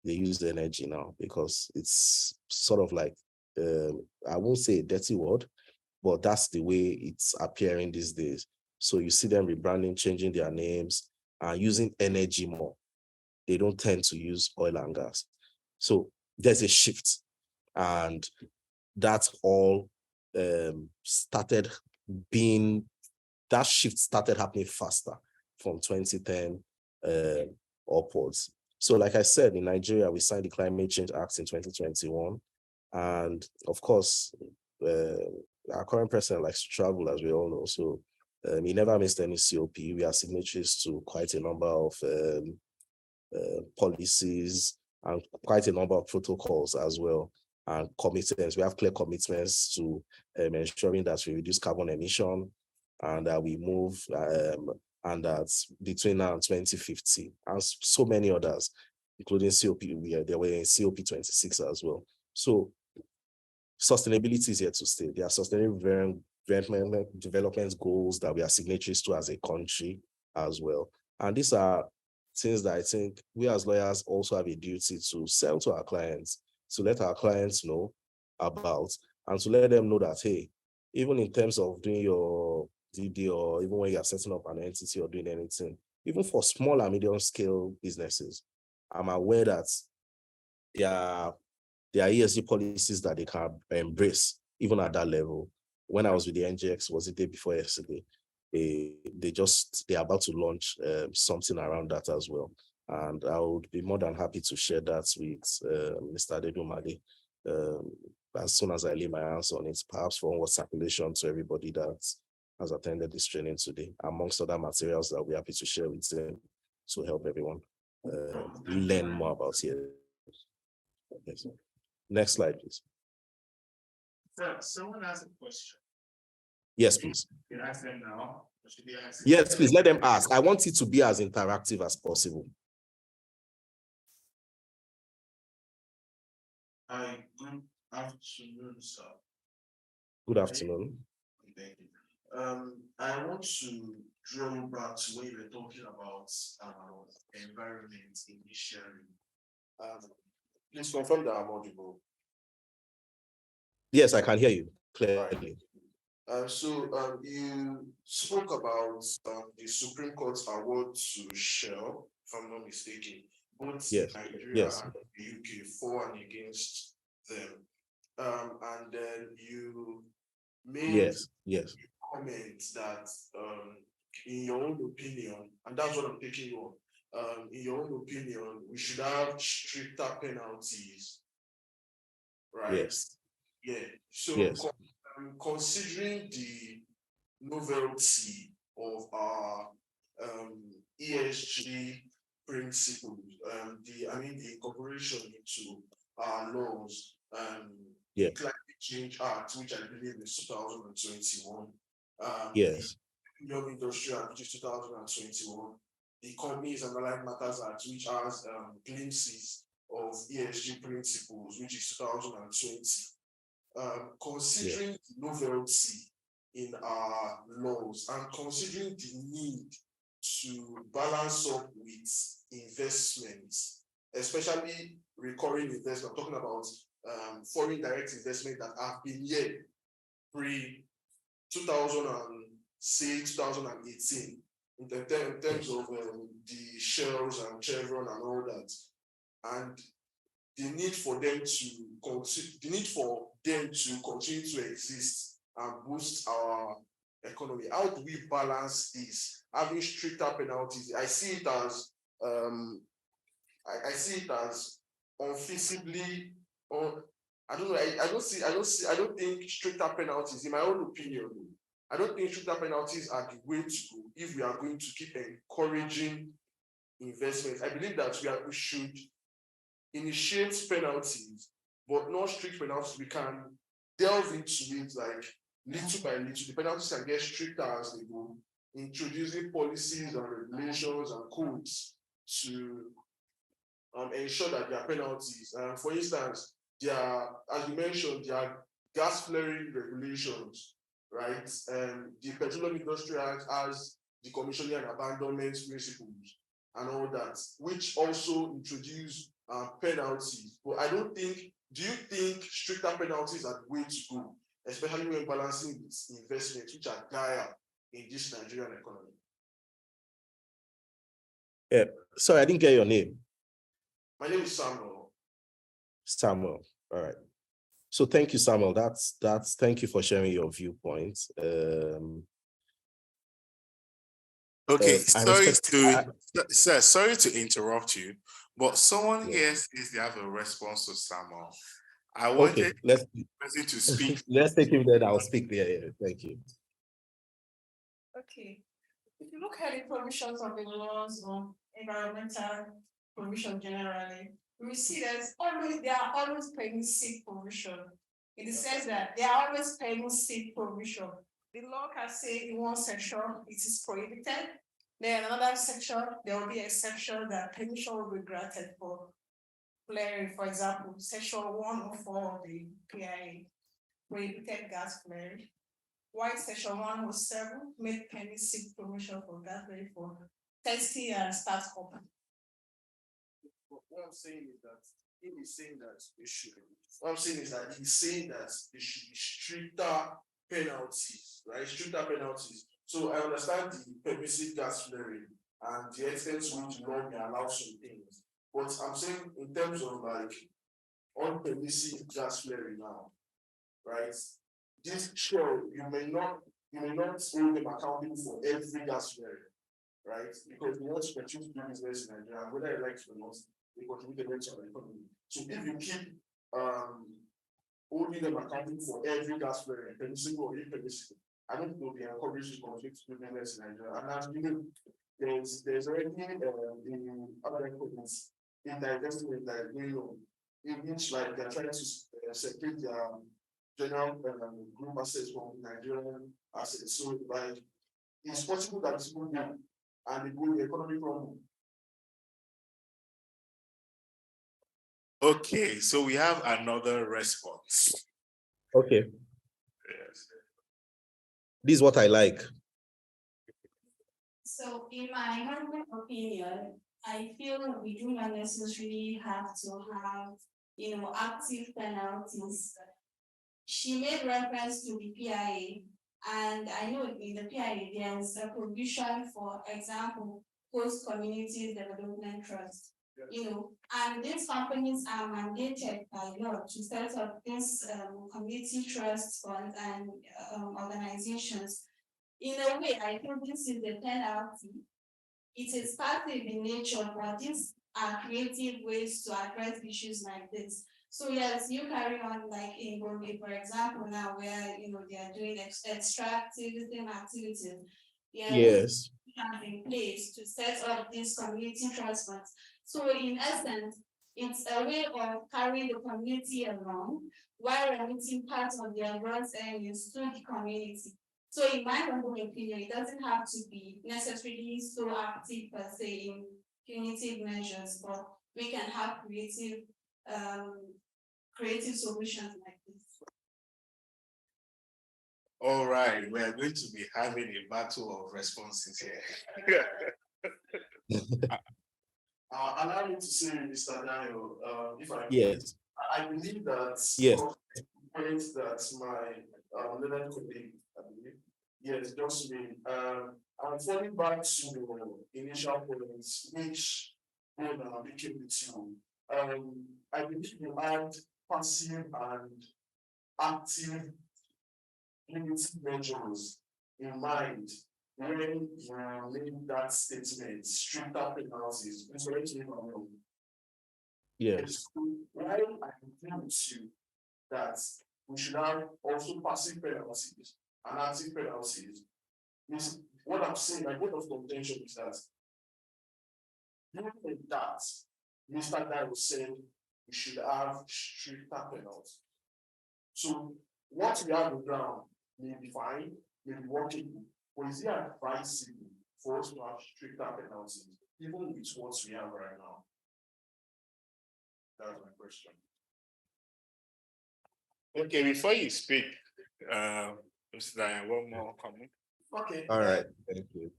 They use energy now because it's sort of like, I won't say a dirty word, but that's the way it's appearing these days. So you see them rebranding, changing their names, and using energy more. They don't tend to use oil and gas. So there's a shift, and that's all started being, that shift started happening faster from 2010 upwards. So like I said, in Nigeria, we signed the Climate Change Act in 2021. And of course, our current president likes to travel, as we all know. So he never missed any COP. We are signatories to quite a number of policies and quite a number of protocols as well, and commitments. We have clear commitments to ensuring that we reduce carbon emission and that we move, and that's between now and 2050, and so many others, including COP. They were in COP 26 as well. So sustainability is here to stay. There are sustainable development goals that we are signatories to as a country as well. And these are things that I think we as lawyers also have a duty to sell to our clients, to let our clients know about, and to let them know that, hey, even in terms of doing your DD, or even when you're setting up an entity or doing anything, even for small and medium scale businesses, I'm aware that there are ESG policies that they can embrace, even at that level. When I was with the NGX, was the day before yesterday, they're about to launch something around that as well. And I would be more than happy to share that with Mr. Dedumade as soon as I lay my hands on it, perhaps for what circulation to everybody that has attended this training today, amongst other materials that we're happy to share with them to help everyone learn more about it. Yes. Next slide, please. So someone has a question. Yes, please. Can I ask them now? Or should they ask? Yes, please, let them ask. I want it to be as interactive as possible. Hi, good afternoon, sir. Good afternoon. Thank you. I want to draw back to when you were talking about environment initially. Please confirm that I'm audible. Yes, I can hear you clearly. So you spoke about the Supreme Court's award to Shell, if I'm not mistaken, both Yes. Nigeria Yes. and the UK for and against them. And then you made Yes. comments that in your own opinion, and that's what I'm taking you on, in your own opinion, we should have stricter penalties, right? Yes. Yeah. So Yes. considering the novelty of our ESG principles, the incorporation into our laws, Yeah. the Climate Change Act, which I believe is 2021, Yes. the Young Industry Act, which is 2021, the Companies and Allied Matters Act, which has glimpses of ESG principles, which is 2020. Considering the novelty in our laws and considering the need to balance up with investments, especially recurring investment, I'm talking about foreign direct investment that have been here pre 2018 in terms of the Shells and Chevron and all that, and the need for them to continue to exist and boost our economy. How do we balance this? Having stricter penalties, I see it as unfeasibly, or I don't know. I don't think stricter penalties, in my own opinion, I don't think stricter penalties are the way to go if we are going to keep encouraging investments. I believe that we should initiate penalties, but not strict penalties. We can delve into it like little by little. The penalties can get stricter as they go, introducing policies and regulations and codes to ensure that there are penalties. For instance, there are, as you mentioned, there are gas flaring regulations, right? The Petroleum Industry Act has decommissioning and abandonment principles and all that, which also introduce penalties. But I don't think, do you think stricter penalties are the way to go, especially when balancing with investments, which are dire in this Nigerian economy? Yeah, sorry, I didn't get your name. My name is Samuel. Samuel. All right. So thank you, Samuel. Thank you for sharing your viewpoints. Okay, I sorry to interrupt you, but someone here says they have a response to Samuel. I wanted let's person to speak. let's take him there. I'll speak there. Yeah, thank you. Okay. If you look at the provisions of the laws on environmental provision generally, we see that they are always permissive provision. In the sense that they are always permissive provision. The law can say in one section it is prohibited. Then another section, there will be a section that permission will be granted for flaring. For example, section 104 of the PIA, prohibited gas flaring. While section 107 made permissive provision for gas flaring for testing and startup. What I'm saying is that he's saying that it should. What I'm saying is that he's saying that there should be stricter penalties, right? Stricter penalties. So I understand the permissive gas flaring and the extent to which law may allow some things. But I'm saying in terms of like unpermissive gas flaring now, right? This sure you may not hold them accountable for every gas flaring, right? Because we want to continue to do business in Nigeria, whether you like it or not, they contribute the rest of the economy. So if you keep holding them accountable for every gas flaring, permissible or impermissible, I don't think they'll be encouraged to conflict with business in Nigeria. And as you know, there's already in other economies in divestment that is going on, in which like they're trying to separate their general group assets from Nigerian assets. So like it's possible that it's going down and the economic problem. Okay, so we have another response. Okay. Yes. This is what I like. So in my humble opinion, I feel we do not necessarily have to have, active penalties. She made reference to the PIA, and I know in the PIA there's a provision for example, host community development trust. And these companies are mandated by law to set up these community trust funds and organizations. In a way, I think this is the penalty. It is passive in nature, but these are creative ways to address issues like this. So yes, you carry on like in Gombe, for example, now where they are doing extractivism activities. Yes. In place to set up these community trust funds. So in essence, it's a way of carrying the community along while remitting part of their gross earnings to the community. So in my humble opinion, it doesn't have to be necessarily so active per se in punitive measures, but we can have creative solutions like this. All right, we are going to be having a battle of responses here. Allow me to say, Mr. Dayo, if I Yes. I believe that Yes. points that my learned colleague, I believe, yes, just me. I'm falling back to the initial points, which became with you. I believe you had passive and active limited measures in mind when you made that statement, stricter penalties. Yes. While I agree with you that we should have also passive penalties and active penalties, what I'm saying, my point of contention is that given that Mr. Dayo said we should have stricter penalties. So what we have on ground may be fine, may be working, but is it advisable for us to have stricter penalties, even with what we have right now? That's my question. Okay, before you speak, Mr. Diane, one more comment. Okay. All right. Thank you.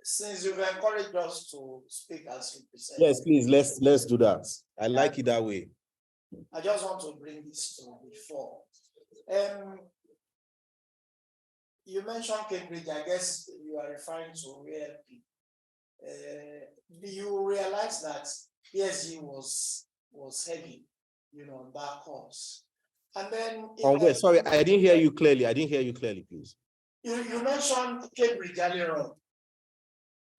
Since you've encouraged us to speak as you present. Yes, please, let's do that. I like it that way. I just want to bring this to the fore. you mentioned Cambridge, I guess you are referring to ALP. You realize that ESG was heavy, on that course. And then wait, sorry, I didn't hear you clearly. I didn't hear you clearly, please. You mentioned Cambridge earlier on.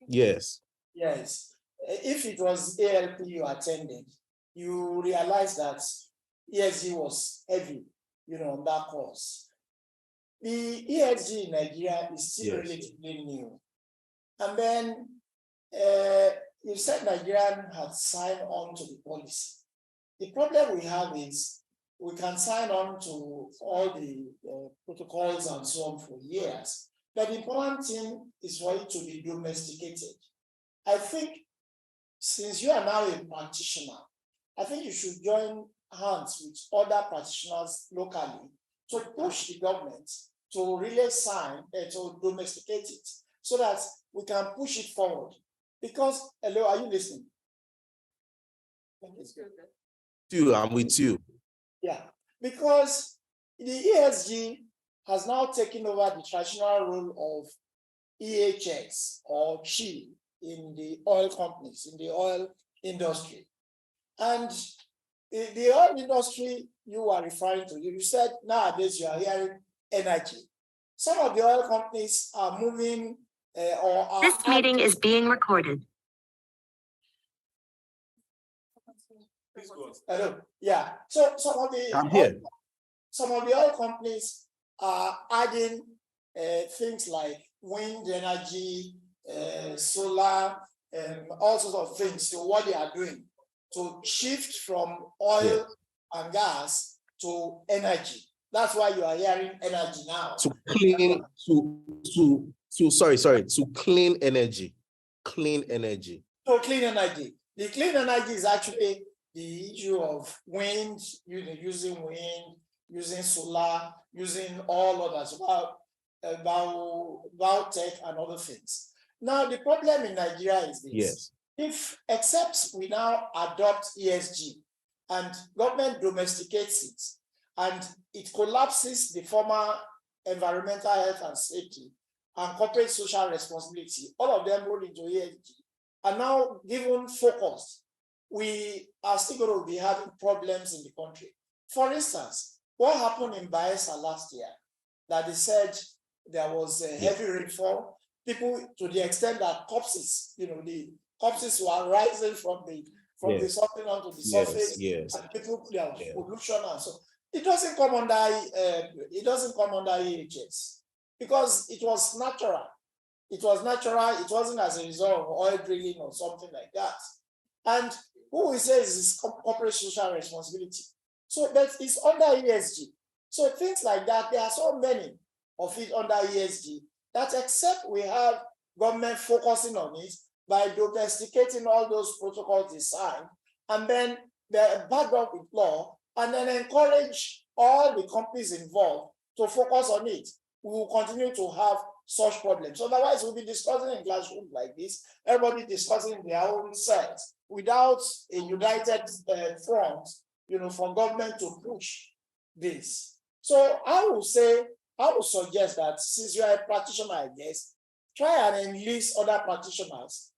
Yes. Yes. If it was ALP you attended, you realize that ESG was heavy, on that course. The ESG in Nigeria is still relatively new. And then you said Nigerian had signed on to the policy. The problem we have is we can sign on to all the protocols and so on for years. But the important thing is for it to be domesticated. I think since you are now a practitioner, I think you should join hands with other practitioners locally to push the government to really sign and to domesticate it so that we can push it forward. Because, hello, are you listening? I'm with you. Yeah, because the ESG has now taken over the traditional role of EHS or CHI in the oil companies, in the oil industry. And the oil industry you are referring to, you said nowadays you are hearing energy. Some of the oil companies are moving or are... This meeting is being recorded. Hello. Yeah. So some of the oil companies are adding things like wind energy, solar, all sorts of things to what they are doing to shift from oil and gas to energy. That's why you are hearing energy now. To clean, to clean energy. Clean energy. So clean energy. The clean energy is actually the issue of wind, using wind, using solar, using all others, biotech and other things. Now, the problem in Nigeria is this. Except we now adopt ESG and government domesticates it and it collapses the former environmental health and safety and corporate social responsibility, all of them roll into ESG, are now given focus, we are still going to be having problems in the country. For instance, what happened in Bayelsa last year, that they said there was a heavy rainfall, people to the extent that corpses, the corpses were rising from the something onto the surface, and people there was pollution and so. It doesn't come under EHS because it was natural. It was natural. It wasn't as a result of oil drilling or something like that. And who we say is corporate social responsibility. So that is under ESG. So things like that, there are so many of it under ESG that except we have government focusing on it by domesticating all those protocols designed, and then they're backed up with law, and then encourage all the companies involved to focus on it, we will continue to have such problems. Otherwise, we'll be discussing in classrooms like this, everybody discussing their own sets without a united front, for government to push this. So I would suggest that since you are a practitioner, I guess, try and enlist other practitioners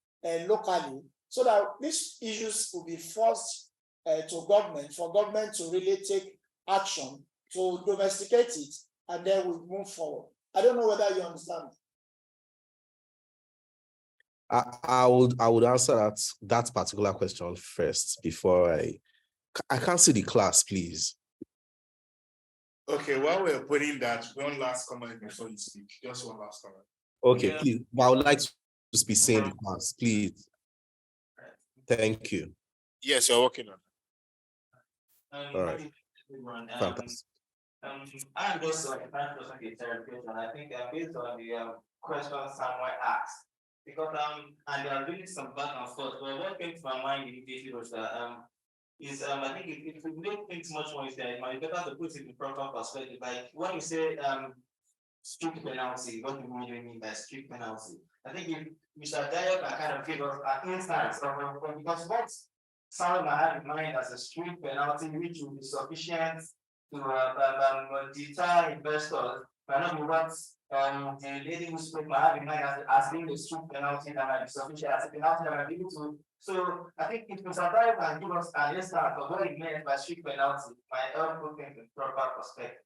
locally so that these issues will be forced to government, for government to really take action to domesticate it, and then we move forward. I don't know whether you understand. I would answer that particular question first before I can't see the class, please. Okay, while we're putting that, one last comment before you speak. Just one last comment. Okay, please. But I would like to be seeing the class, please. Thank you. Yes, you're working on it. All right. Fantastic. I'm just like a clarification. I think based on the question someone asked, because and there are really some back and forth. But what came to my mind immediately was that I think if we make things much more easier, it might be better to put it in proper perspective. Like when you say strict penalty, what do you mean by strict penalty? I think if Mr. Dayo can kind of give us an instance of because what someone might have in mind as a strict penalty, which will be sufficient deter investors, but not be what the lady who spoke might have in mind as being the strict penalty that might be sufficient as a penalty that might be able to. So I think if Mr. Dayo can give us an instance of what it meant by strict penalty, might help put things in proper perspective.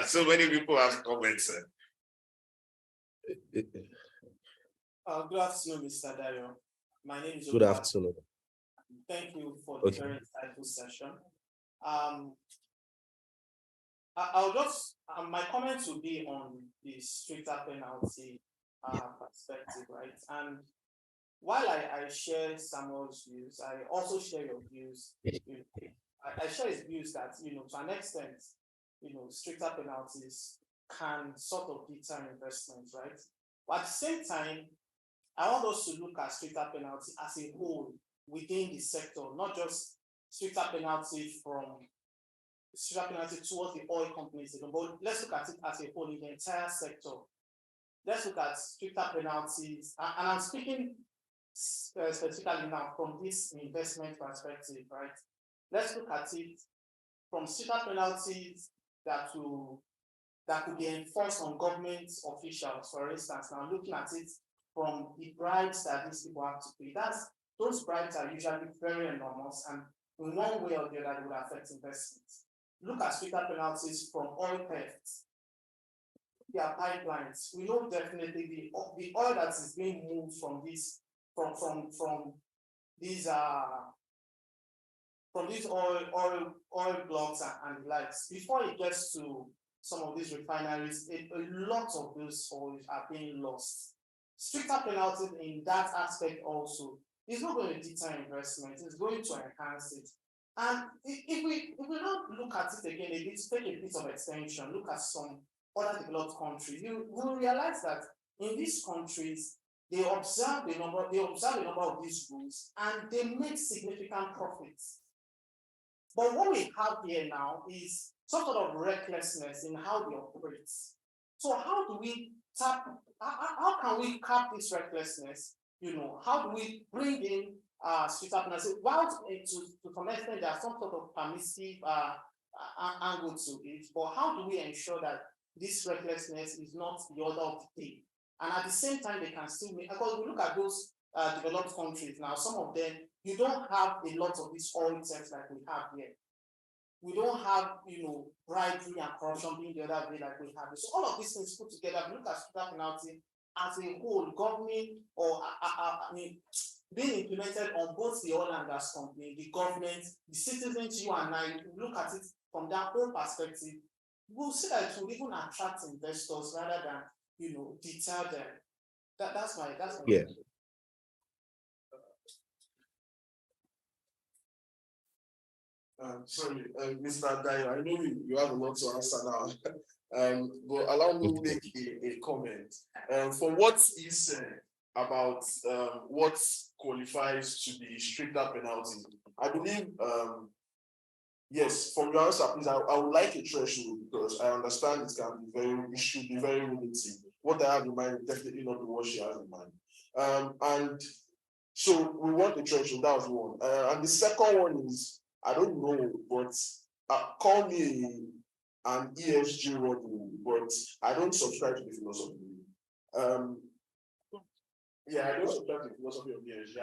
So many people have comments. Good afternoon, Mr. Dayo. My name is Good afternoon. Thank you for the very insightful session. I'll just, my comments will be on the stricter penalty perspective, right? And while I share Samuel's views, I also share your views. I share his views that, to an extent, stricter penalties can sort of deter investments, right? But at the same time, I want us to look at stricter penalty as a whole within the sector, not just stricter penalty towards the oil companies, but let's look at it as a whole in the entire sector. Let's look at stricter penalties, and I'm speaking specifically now from this investment perspective, right? Let's look at it from stricter penalties that could be enforced on government officials, for instance. Now looking at it from the bribes that these people have to pay. Those bribes are usually very enormous, and in one way or the other, they will affect investments. Look at stricter penalties from oil thefts. Their pipelines. We know definitely the oil that is being moved from these oil blocks and the likes. Before it gets to some of these refineries, a lot of those oils are being lost. Stricter penalties in that aspect also is not going to deter investment, it's going to enhance it. And if we don't look at it again, take a bit of extension, look at some other developed countries, you will realize that in these countries, they observe the number of these rules and they make significant profits. But what we have here now is some sort of recklessness in how they operate. So how do we how can we cap this recklessness? How do we bring in stricter penalty? While to some extent there's some sort of permissive angle to it, but how do we ensure that this recklessness is not the order of the day? And at the same time, they can still make, because we look at those developed countries now, some of them, you don't have a lot of these oil thefts like we have here. We don't have, bribery and corruption being the other way like we have. So all of these things put together, we look at stricter penalty as a whole, governing or being implemented on both the oil and gas company, the government, the citizens, you and I, look at it from that whole perspective, we'll see that it will even attract investors rather than deter them. That's my yeah. Sorry, Mr. Dayo, I know you have a lot to answer now, but allow me to make a comment. For what he said about what qualifies to be stricter penalties, I believe, yes, from your answer, please, I would like a threshold because I understand it should be very limiting. What I have in mind is definitely not what she has in mind. And so we want the threshold, that was one. And the second one is, I don't know, but call me an ESG model, but I don't subscribe to the philosophy. Yeah, I don't subscribe to the philosophy of ESG.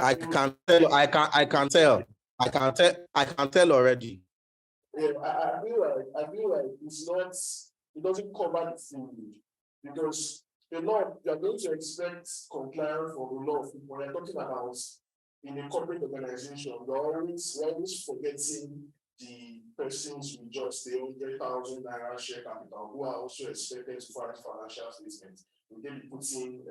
I can tell already. Yeah, I feel like it's not, it doesn't cover the food because the law, you are going to expect compliance for the law when you're talking about in a corporate organization, we're always forgetting the persons with just the 100,000 naira share capital who are also expected to file financial statements. Will they be putting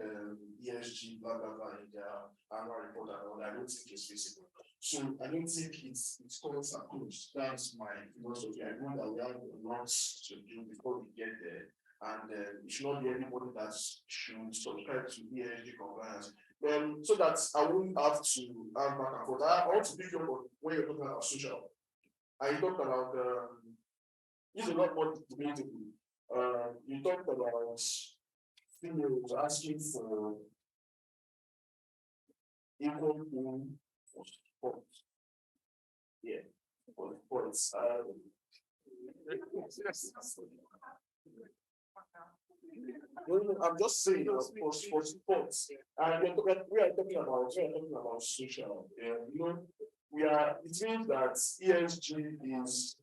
ESG, blah, blah, blah in their annual report and all that? I don't think it's feasible. So I don't think it's comes across. That's my philosophy. I know that we have a lot to do before we get there. And it should not be anybody that should subscribe to ESG compliance. So that I won't have to add back and forth. I want to pick up on when you're talking about social. I talked about it's a lot more debatable. You talked about females asking for equal pay for sport. Yeah, but it's, I'm just saying, for sports, and we are talking about social. It means that ESG is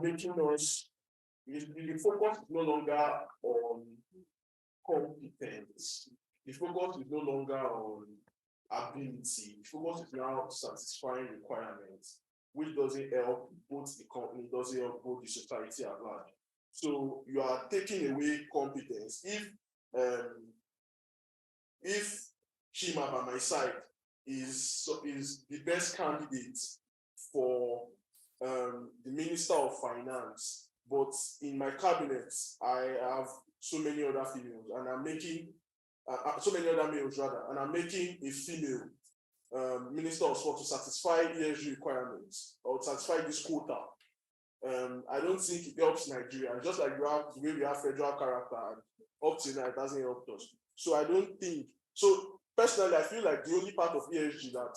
making us, the focus is no longer on competence. The focus is no longer on ability. The focus is now satisfying requirements, which doesn't help both the company, doesn't help both the society at large. So you are taking away competence. If Chima by my side is the best candidate for the Minister of Finance, but in my cabinet I have so many other females, and I'm making so many other males rather, and I'm making a female Minister of Sport to satisfy ESG requirements or satisfy this quota. I don't think it helps Nigeria. Just like the way we have federal character, and up to now it doesn't help us. So I don't think so. Personally, I feel like the only part of ESG that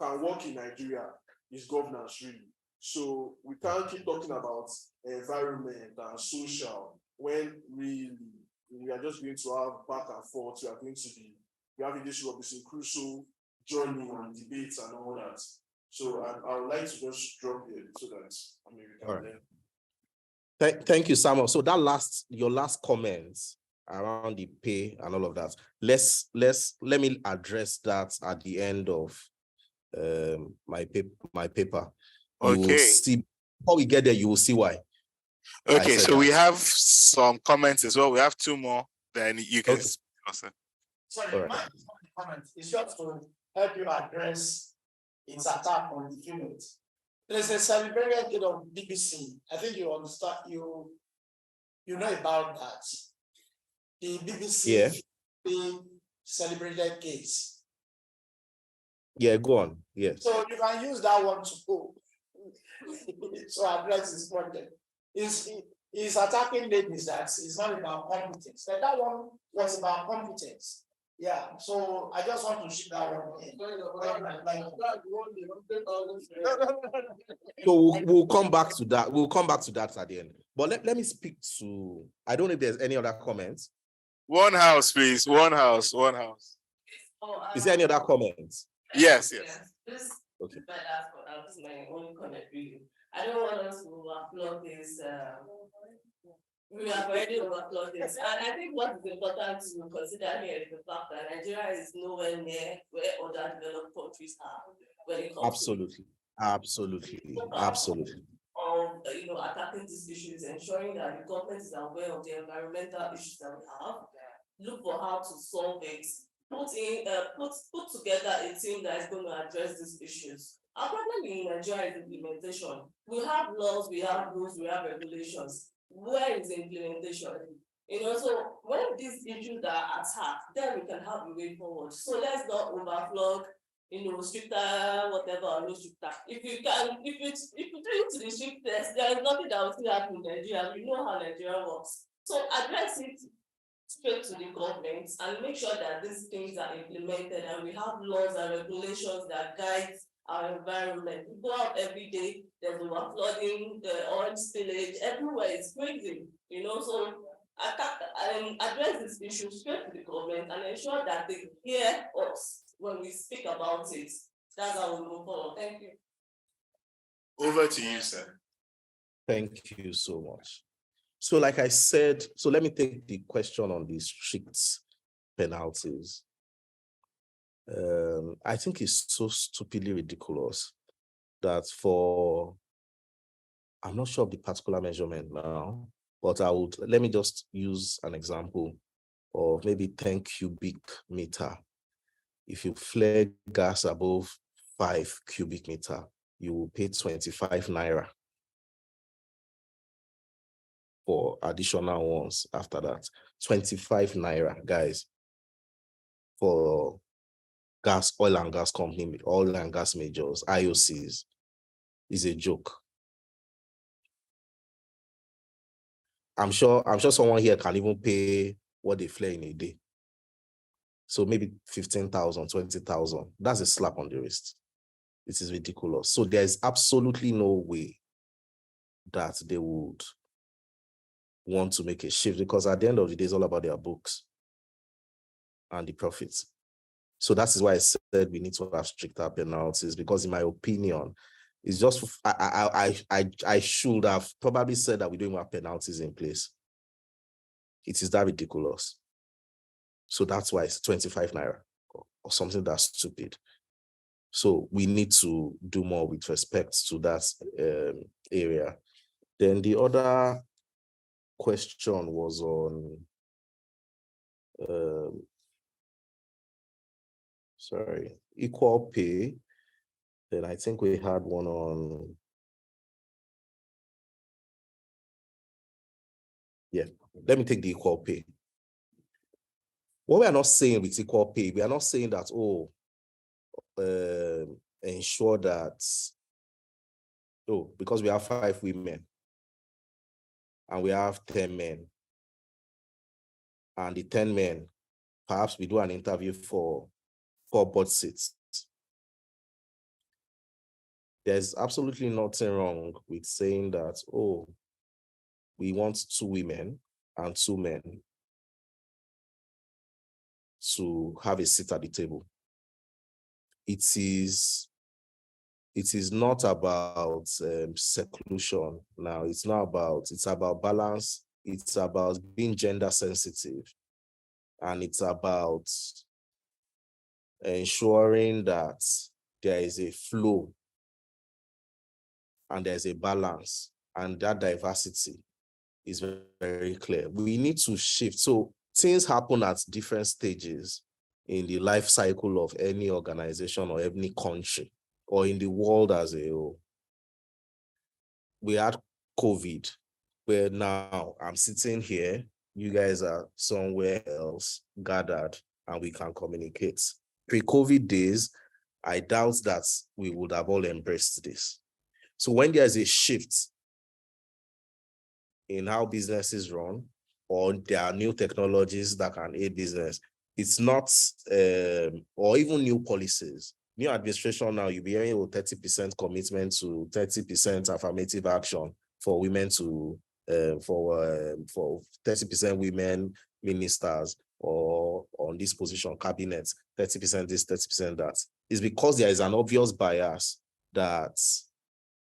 can work in Nigeria is governance, really. So we can't keep talking about environment and social when really we are just going to have back and forth. We are going to be having this Robinson Crusoe journey and debates and all that. So I would like to just drop it so that we can learn. Thank you, Samuel. So that your last comments around the pay and all of that. Let me address that at the end of my paper. Okay. You will see, before we get there, you will see why. Okay, so we have some comments as well. We have two more. Then you can. Okay. Sorry, my comment is just to help you address its attack on the unit. There's a celebrated of BBC. I think you understand. You know about that. The BBC celebrated case. Yeah, go on. Yes. So you can use that one to go. So address this problem. Is attacking ladies that it's not about competence. That one was about competence. Yeah, so I just want to shift that one in. So we'll come back to that. We'll come back to that at the end. But let me speak to, I don't know if there's any other comments. One house, please. One house. Is there any other comments? Yes. This okay. That's my own comment really. I don't want us to overflow this. We have already overflowed this. And I think what is important to consider here is the fact that Nigeria is nowhere near where other developed countries are when it comes absolutely. Attacking these issues, ensuring that the government is aware of the environmental issues that we have, look for how to solve it, put together a team that is going to address these issues. Our problem in Nigeria is implementation. We have laws, we have rules, we have regulations. Where is the implementation? So when these issues are attacked, then we can have a way forward. So let's not overflow, stricter, whatever, or no stricter. If you do it to the strictest, there is nothing that will still happen in Nigeria. We know how Nigeria works. So address it straight to the government and make sure that these things are implemented and we have laws and regulations that guide our environment. We go out every day, there's overflooding, the orange spillage, everywhere is crazy, so address this issue straight to the government and ensure that they hear us when we speak about it. That's how we move forward. Thank you. Over to you, sir. Thank you so much. So like I said, so let me take the question on the strict penalties. I think it's so stupidly ridiculous that I'm not sure of the particular measurement now, but let me just use an example of maybe 10 cubic meter. If you flare gas above 5 cubic meter, you will pay 25 naira for additional ones after that. 25 naira, guys, for oil and gas company, oil and gas majors, IOCs, is a joke. I'm sure someone here can even pay what they flare in a day. So maybe 15,000, 20,000. That's a slap on the wrist. It is ridiculous. So there's absolutely no way that they would want to make a shift, because at the end of the day, it's all about their books and the profits. So that is why I said we need to have stricter penalties, because in my opinion, it's just, I should have probably said that we don't have penalties in place. It is that ridiculous. So that's why it's 25 naira or something that's stupid. So we need to do more with respect to that area. Then the other question was on, equal pay. Then I think we had one on, let me take the equal pay. What we are not saying with equal pay, we are not saying that, ensure that, because we have 5 women and we have 10 men, and the 10 men, perhaps we do an interview for 4 board seats. There's absolutely nothing wrong with saying that, we want 2 women and 2 men to have a seat at the table. It is not about seclusion now. It's about balance. It's about being gender sensitive. And it's about ensuring that there is a flow and there's a balance, and that diversity is very, very clear. We need to shift. So things happen at different stages in the life cycle of any organization or any country or in the world as a whole. We had COVID, where now I'm sitting here, you guys are somewhere else gathered, and we can communicate. Pre-COVID days, I doubt that we would have all embraced this. So when there's a shift in how businesses run, or there are new technologies that can aid business, it's not, or even new policies. New administration now, you'll be hearing 30% commitment to 30% affirmative action for women to, for 30% women ministers, or on this position, cabinet, 30% this, 30% that. It's because there is an obvious bias that,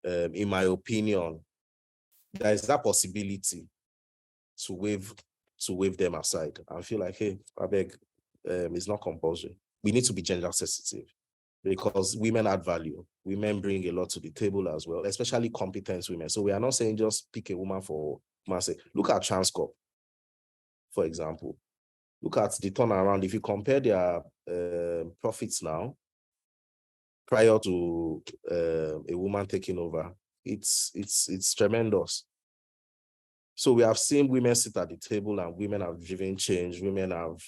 in my opinion, there is that possibility to wave them aside and feel like, hey, I beg, it's not compulsory. We need to be gender sensitive, because women add value. Women bring a lot to the table as well, especially competent women. So we are not saying just pick a woman for woman's sake. Look at Transcorp, for example. Look at the turnaround. If you compare their profits now, prior to a woman taking over, it's tremendous. So we have seen women sit at the table, and women have driven change. Women have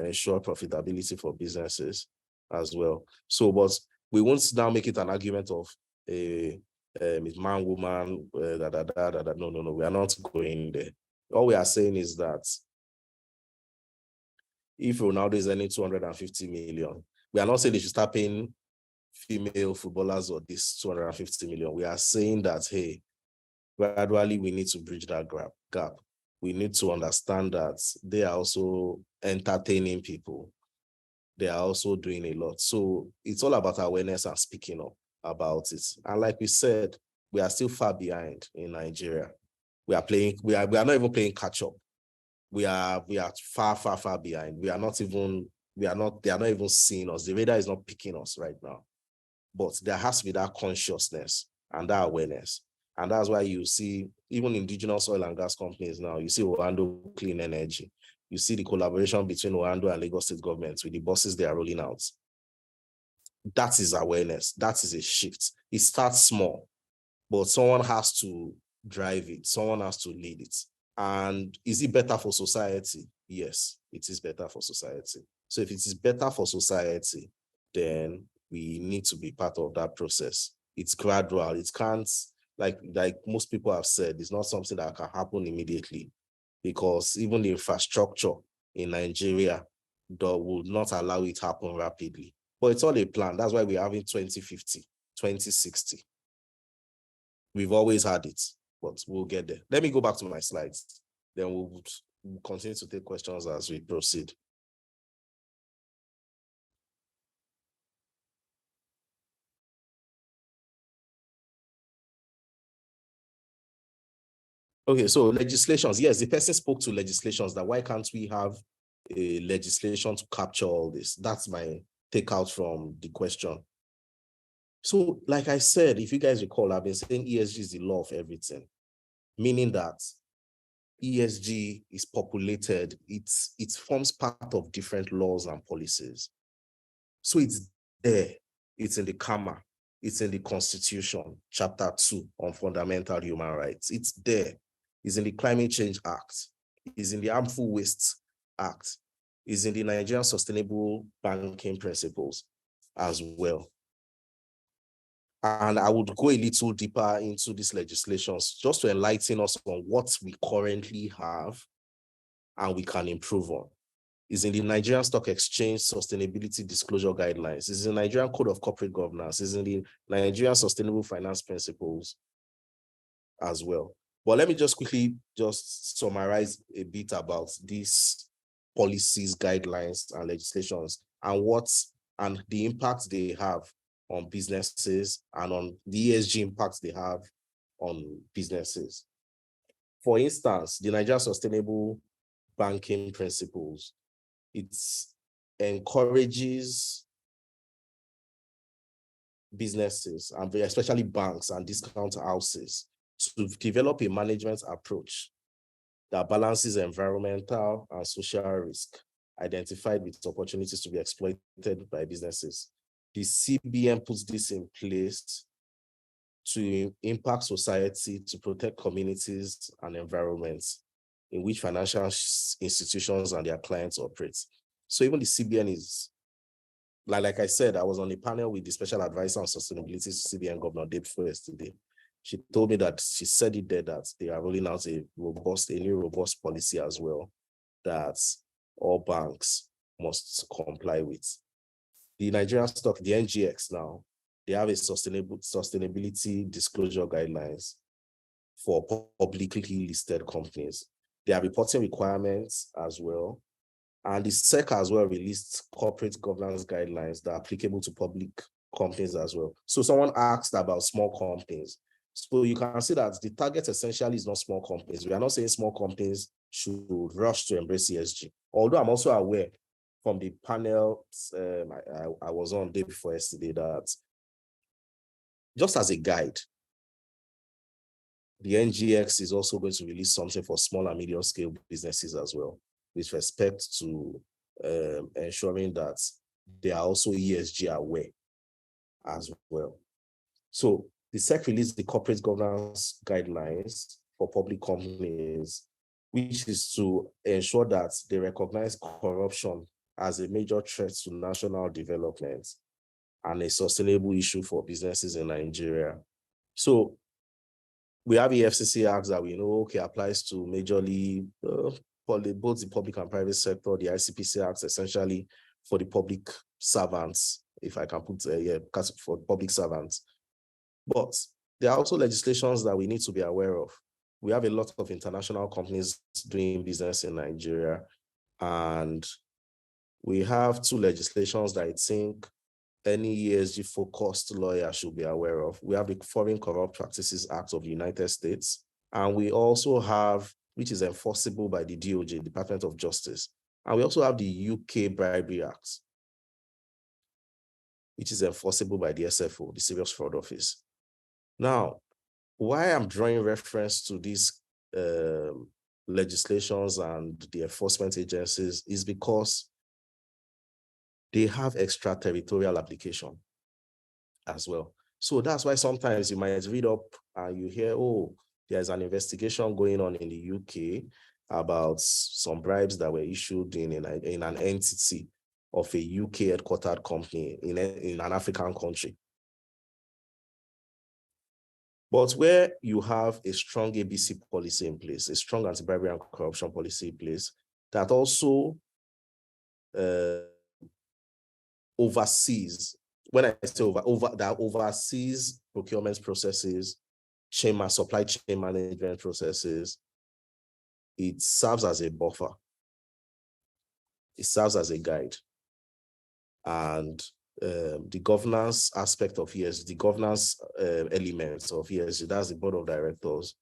ensured profitability for businesses as well. So, but we won't now make it an argument of a man, woman, No, we are not going there. All we are saying is that if Ronaldo is earning 250 million, we are not saying they should start paying female footballers or this 250 million. We are saying that, hey, gradually we need to bridge that gap. We need to understand that they are also entertaining people. They are also doing a lot. So it's all about awareness and speaking up about it. And like we said, we are still far behind in Nigeria. We are not even playing catch up. We are far behind. They are not even seeing us. The radar is not picking us right now. But there has to be that consciousness and that awareness. And that's why you see, even indigenous oil and gas companies now, you see Oando Clean Energy. You see the collaboration between Oando and Lagos State governments with the buses they are rolling out. That is awareness. That is a shift. It starts small, but someone has to drive it. Someone has to lead it. And is it better for society? Yes, it is better for society. So if it is better for society, then we need to be part of that process. It's gradual. It can't, like most people have said, it's not something that can happen immediately, because even the infrastructure in Nigeria would not allow it to happen rapidly. But it's all a plan. That's why we're having 2050, 2060. We've always had it, but we'll get there. Let me go back to my slides. Then we'll continue to take questions as we proceed. Okay, so legislations. Yes, the person spoke to legislations that why can't we have a legislation to capture all this? That's my takeout from the question. So, like I said, if you guys recall, I've been saying ESG is the law of everything, meaning that ESG is populated, it forms part of different laws and policies. So it's there, it's in the CAMA, it's in the Constitution, Chapter 2 on Fundamental Human Rights. It's there. It's in the Climate Change Act. It's in the Harmful Waste Act. It's in the Nigerian Sustainable Banking Principles as well. And I would go a little deeper into these legislations just to enlighten us on what we currently have and we can improve on. Is in the Nigerian Stock Exchange Sustainability Disclosure Guidelines. Is in the Nigerian Code of Corporate Governance. Is in the Nigerian Sustainable Finance Principles as well. But let me just quickly just summarize a bit about these policies, guidelines, and legislations and the impact they have on businesses and on the ESG impacts they have on businesses. For instance, the Nigerian Sustainable Banking Principles, it encourages businesses, and especially banks and discount houses, to develop a management approach that balances environmental and social risk identified with opportunities to be exploited by businesses. The CBN puts this in place to impact society, to protect communities and environments in which financial institutions and their clients operate. So even the CBN is, like I said, I was on a panel with the special advisor on sustainability to CBN Governor day before yesterday. She told me that she said it there that they are rolling out a new robust policy as well that all banks must comply with. The Nigerian stock, the NGX now, they have a sustainability disclosure guidelines for publicly listed companies. They have reporting requirements as well. And the SEC as well released corporate governance guidelines that are applicable to public companies as well. So someone asked about small companies. So you can see that the target essentially is not small companies. We are not saying small companies should rush to embrace ESG. Although I'm also aware from the panel I was on day before yesterday that just as a guide, the NGX is also going to release something for small and medium scale businesses as well, with respect to ensuring that they are also ESG aware as well. So the SEC released the corporate governance guidelines for public companies, which is to ensure that they recognize corruption as a major threat to national development and a sustainable issue for businesses in Nigeria. So we have the FCC Acts that we know, okay, applies to majorly both the public and private sector. The ICPC Acts essentially for the public servants, if I can put for public servants. But there are also legislations that we need to be aware of. We have a lot of international companies doing business in Nigeria, and we have two legislations that I think any ESG-focused lawyer should be aware of. We have the Foreign Corrupt Practices Act of the United States, and we also have, which is enforceable by the DOJ, Department of Justice, and we also have the UK Bribery Act, which is enforceable by the SFO, the Serious Fraud Office. Now, why I'm drawing reference to these legislations and the enforcement agencies is because they have extraterritorial application as well. So that's why sometimes you might read up and you hear, oh, there's an investigation going on in the UK about some bribes that were issued in an entity of a UK headquartered company in an African country. But where you have a strong ABC policy in place, a strong anti-bribery and corruption policy in place, that also oversees when I say that oversees procurement processes, supply chain management processes, it serves as a buffer. It serves as a guide. And the governance aspect of ESG, the governance elements of ESG, that's the board of directors,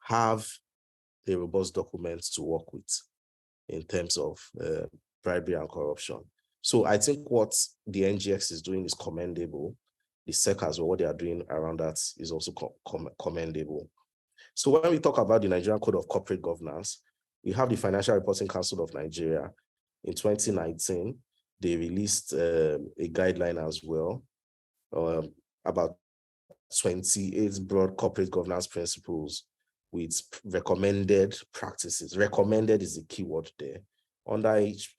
have a robust document to work with in terms of bribery and corruption. So I think what the NGX is doing is commendable. The SEC as well, what they are doing around that is also commendable. So when we talk about the Nigerian Code of Corporate Governance, we have the Financial Reporting Council of Nigeria. In 2019, they released a guideline as well about 28 broad corporate governance principles with recommended practices. Recommended is the key word there. Under each,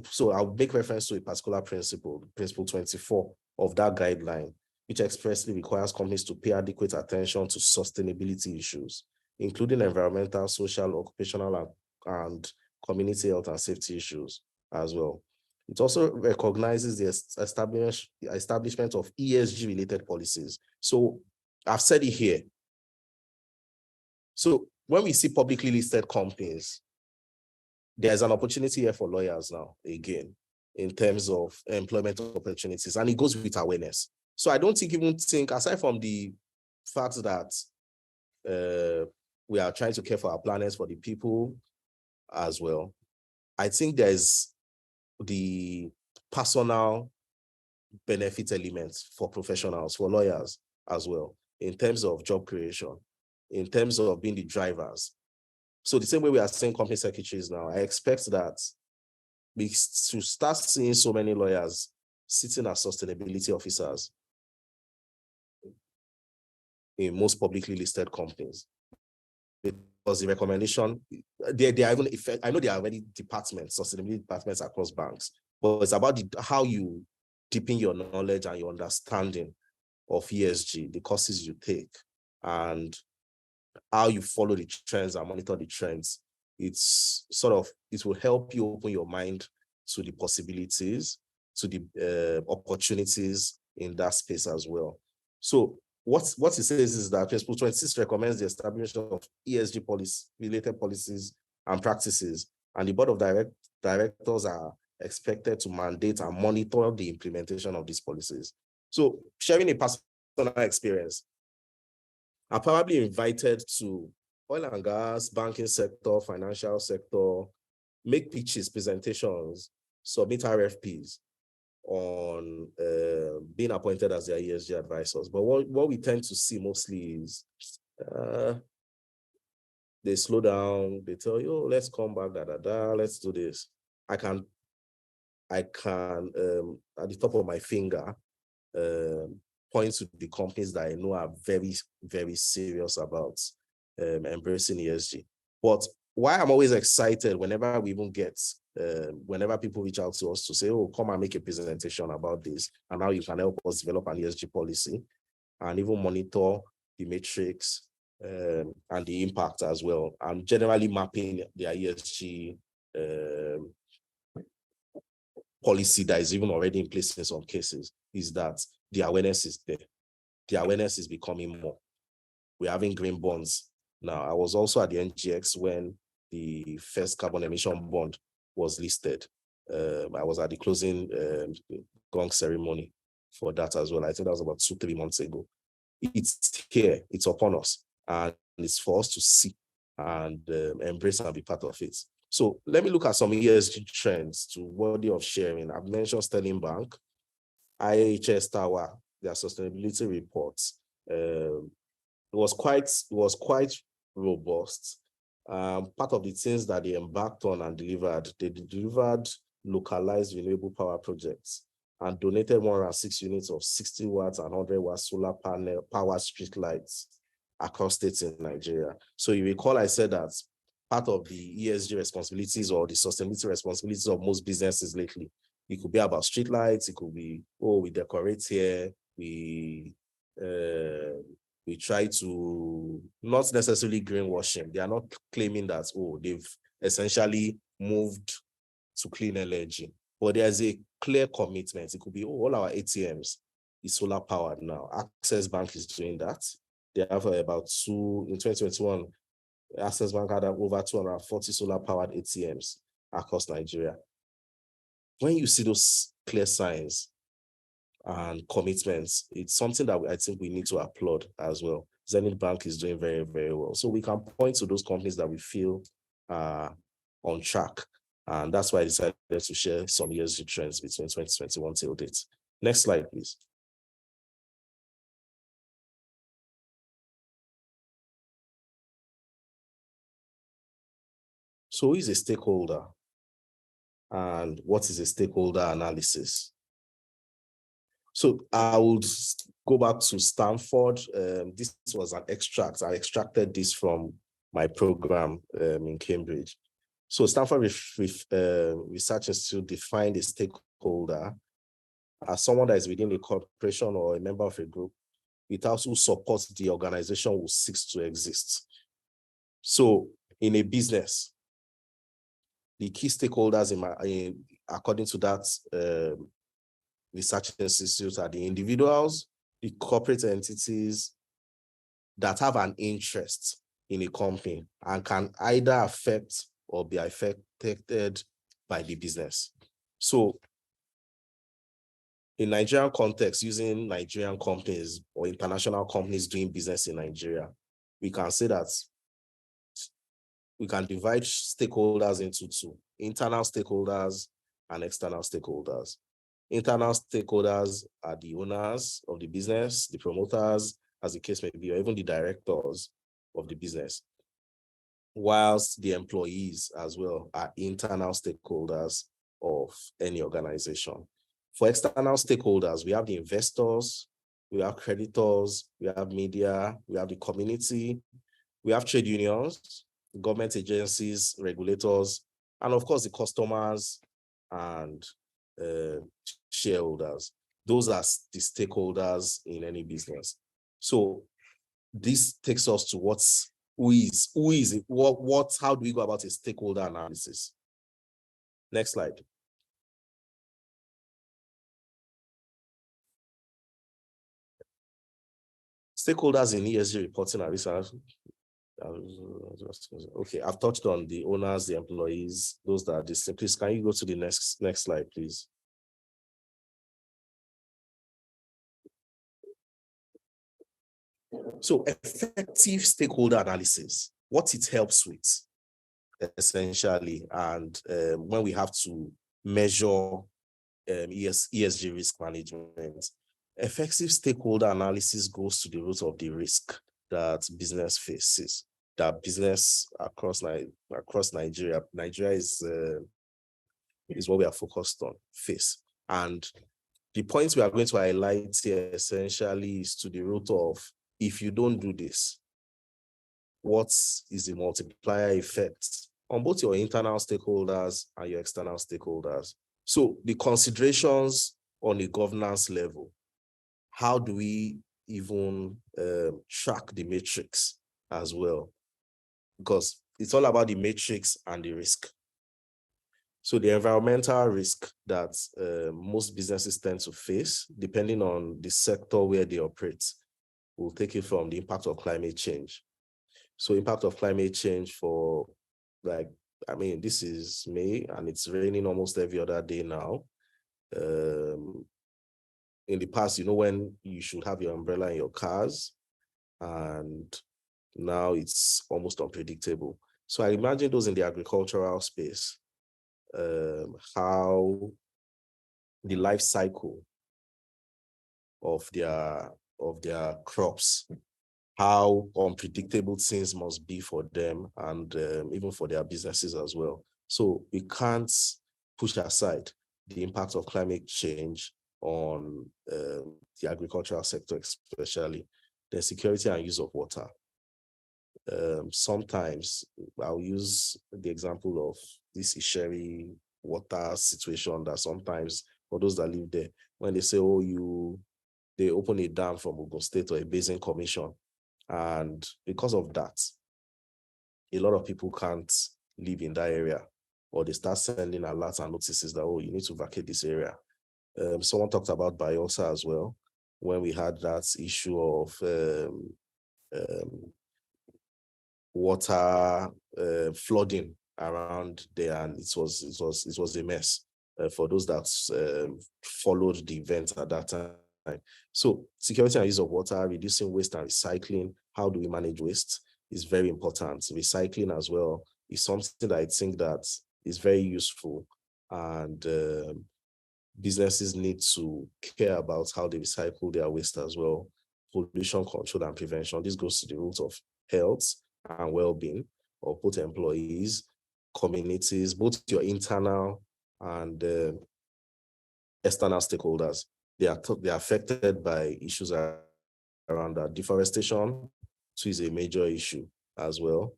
so I'll make reference to a particular principle, principle 24 of that guideline, which expressly requires companies to pay adequate attention to sustainability issues, including environmental, social, occupational, and community health and safety issues as well. It also recognizes the establishment of ESG-related policies. So I've said it here. So when we see publicly listed companies, there's an opportunity here for lawyers now, again, in terms of employment opportunities, and it goes with awareness. So I don't think, aside from the fact that we are trying to care for our planet, for the people as well, I think there's the personal benefit elements for professionals, for lawyers as well, in terms of job creation, in terms of being the drivers. So the same way we are seeing company secretaries now, I expect that we to start seeing so many lawyers sitting as sustainability officers in most publicly listed companies. Because the recommendation, they are even, I know there are already departments, sustainability departments across banks, but it's about how you deepen your knowledge and your understanding of ESG, the courses you take, and how you follow the trends and monitor the trends. It's sort of, it will help you open your mind to the possibilities, to the opportunities in that space as well. So what it says is that Principle 26 recommends the establishment of ESG related policies and practices, and the board of directors are expected to mandate and monitor the implementation of these policies. So sharing a personal experience, I'm probably invited to oil and gas, banking sector, financial sector, make pitches, presentations, submit RFPs on being appointed as their ESG advisors. But what we tend to see mostly is they slow down, they tell you, oh, let's come back, let's do this. I can at the top of my finger, point to the companies that I know are very, very serious about embracing ESG. But why I'm always excited whenever we even get, whenever people reach out to us to say, oh, come and make a presentation about this, and how you can help us develop an ESG policy and even monitor the matrix and the impact as well, and generally mapping their ESG policy that is even already in place in some cases, is that the awareness is there. The awareness is becoming more. We're having green bonds now. I was also at the NGX when the first carbon emission bond was listed. I was at the closing gong ceremony for that as well. I think that was about 2-3 months ago. It's here, it's upon us, and it's for us to see and embrace and be part of it. So let me look at some ESG trends to worthy of sharing. I've mentioned Sterling Bank, IHS Tower, their sustainability reports. It was quite robust. Part of the things that they embarked on and delivered, they delivered localized renewable power projects and donated 106 units of 60 watts and 100 watt solar panel power street lights across states in Nigeria. So you recall I said that part of the ESG responsibilities or the sustainability responsibilities of most businesses lately, it could be about street lights, it could be, oh, we decorate here, we try to, not necessarily greenwashing. They are not claiming that, oh, they've essentially moved to clean energy. but there's a clear commitment. It could be, oh, all our ATMs is solar powered now. Access Bank is doing that. They have in 2021, Access Bank had over 240 solar powered ATMs across Nigeria. When you see those clear signs and commitments, it's something that I think we need to applaud as well. Zenith Bank is doing very, very well. So we can point to those companies that we feel are on track. And that's why I decided to share some ESG trends between 2021 till date. Next slide, please. So who is a stakeholder? And what is a stakeholder analysis? So I would go back to Stanford. This was an extract. I extracted this from my program in Cambridge. So Stanford Research Institute defined a stakeholder as someone that is within a corporation or a member of a group, it also supports the organization who seeks to exist. So in a business, the key stakeholders according to that Research Institute are the individuals, the corporate entities that have an interest in a company and can either affect or be affected by the business. So in Nigerian context, using Nigerian companies or international companies doing business in Nigeria, we can say that we can divide stakeholders into two: internal stakeholders and external stakeholders. Internal stakeholders are the owners of the business, the promoters, as the case may be, or even the directors of the business, whilst the employees as well are internal stakeholders of any organization. For external stakeholders, we have the investors, we have creditors, we have media, we have the community, we have trade unions, government agencies, regulators, and of course the customers and shareholders. Those are the stakeholders in any business. So this takes us to how do we go about a stakeholder analysis? Next slide. Stakeholders in ESG reporting are research. Okay, I've touched on the owners, the employees, those that are distinct. Please, can you go to the next slide, please? So effective stakeholder analysis, what it helps with, essentially, and when we have to measure ESG risk management, effective stakeholder analysis goes to the root of the risk that business faces, that business across Nigeria is what we are focused on, face. And the point we are going to highlight here essentially is to the root of, if you don't do this, what is the multiplier effect on both your internal stakeholders and your external stakeholders? So the considerations on a governance level, how do we even track the matrix as well? Because it's all about the matrix and the risk. So the environmental risk that most businesses tend to face, depending on the sector where they operate, we'll take it from the impact of climate change. So impact of climate change for, this is May and it's raining almost every other day now. In the past, when you should have your umbrella in your cars, and now it's almost unpredictable. So I imagine those in the agricultural space, how the life cycle of their crops, how unpredictable things must be for them and even for their businesses as well. So we can't push aside the impact of climate change on the agricultural sector, especially the security and use of water. Sometimes I'll use the example of this Isheri water situation that sometimes for those that live there, when they say, they open a dam from Ogun State or a basin commission. And because of that, a lot of people can't live in that area. or they start sending alerts and notices that, oh, you need to vacate this area. Someone talked about Biosa as well, when we had that issue of water flooding around there, and it was a mess for those that followed the event at that time. So security and use of water, reducing waste and recycling. How do we manage waste is very important. Recycling as well is something that I think that is very useful, and businesses need to care about how they recycle their waste as well. Pollution control and prevention. This goes to the root of health and well-being of both employees, communities, both your internal and external stakeholders. They are affected by issues around that. Deforestation too is a major issue as well.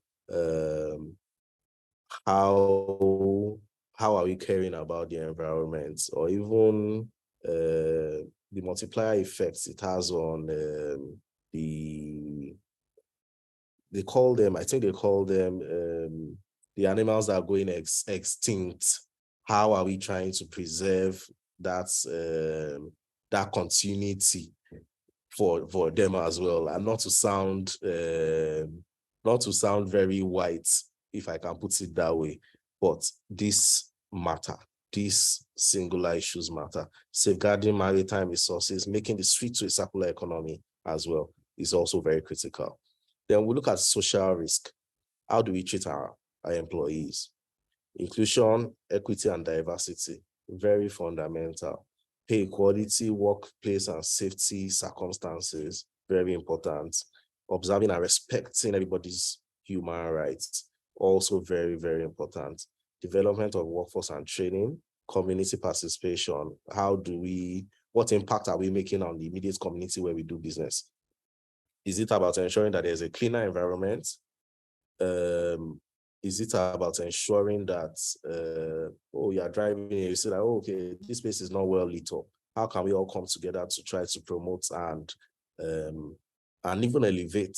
How are we caring about the environment, or even the multiplier effects it has on they call them the animals that are going extinct. How are we trying to preserve that continuity for them as well, and not to sound very white, if I can put it that way, but this matter. These singular issues matter. Safeguarding maritime resources, making the switch to a circular economy as well is also very critical. Then we look at social risk. How do we treat our employees? Inclusion, equity, and diversity, very fundamental. Pay equality, workplace and safety circumstances, very important. Observing and respecting everybody's human rights, also very, very important. Development of workforce and training, community participation. What impact are we making on the immediate community where we do business? Is it about ensuring that there's a cleaner environment? Is it about ensuring that, you're driving and you say like, oh, okay, this place is not well lit up. How can we all come together to try to promote and even elevate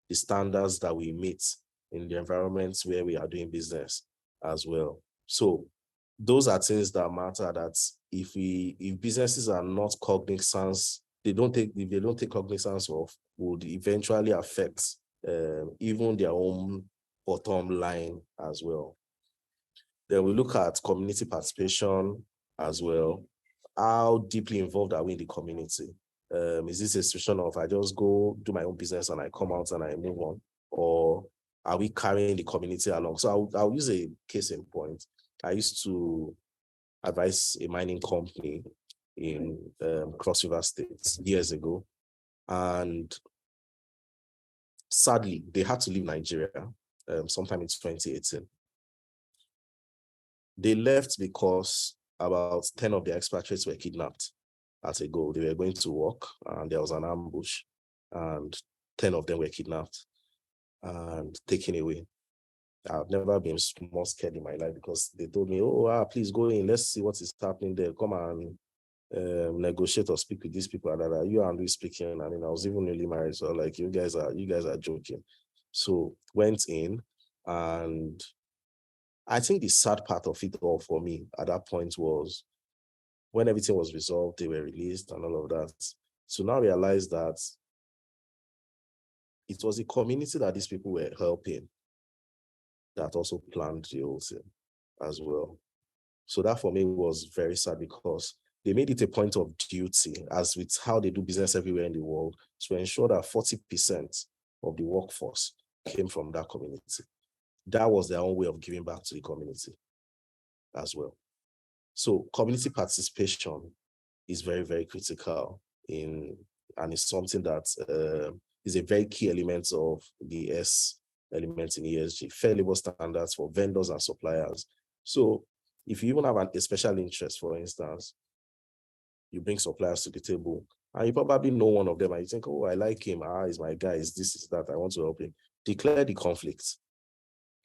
the standards that we meet in the environments where we are doing business as well? So those are things that matter, that if businesses are not cognizant, if they don't take cognizance of, would eventually affect even their own bottom line as well. Then we look at community participation as well. How deeply involved are we in the community? Is this a situation of I just go do my own business and I come out and I move on? Or are we carrying the community along? So I'll use a case in point. I used to advise a mining company in Cross River State years ago. And sadly, they had to leave Nigeria sometime in 2018. They left because about 10 of their expatriates were kidnapped at a go. They were going to work and there was an ambush and 10 of them were kidnapped and taken away. I've never been more scared in my life because they told me, please go in, let's see what is happening there. Come and negotiate or speak with these people. You and we speaking. I mean, I was even newly married, so like you guys are joking. So went in, and I think the sad part of it all for me at that point was when everything was resolved, they were released and all of that. So now I realize that it was the community that these people were helping that also planned the whole thing as well. So that for me was very sad because they made it a point of duty, as with how they do business everywhere in the world, to ensure that 40% of the workforce came from that community. That was their own way of giving back to the community as well. So community participation is very, very critical and it's something that is a very key element of the S element in ESG, fair labor standards for vendors and suppliers. So if you even have a special interest, for instance, you bring suppliers to the table and you probably know one of them and you think, oh, I like him, he's my guy, is this, is that, I want to help him. Declare the conflict.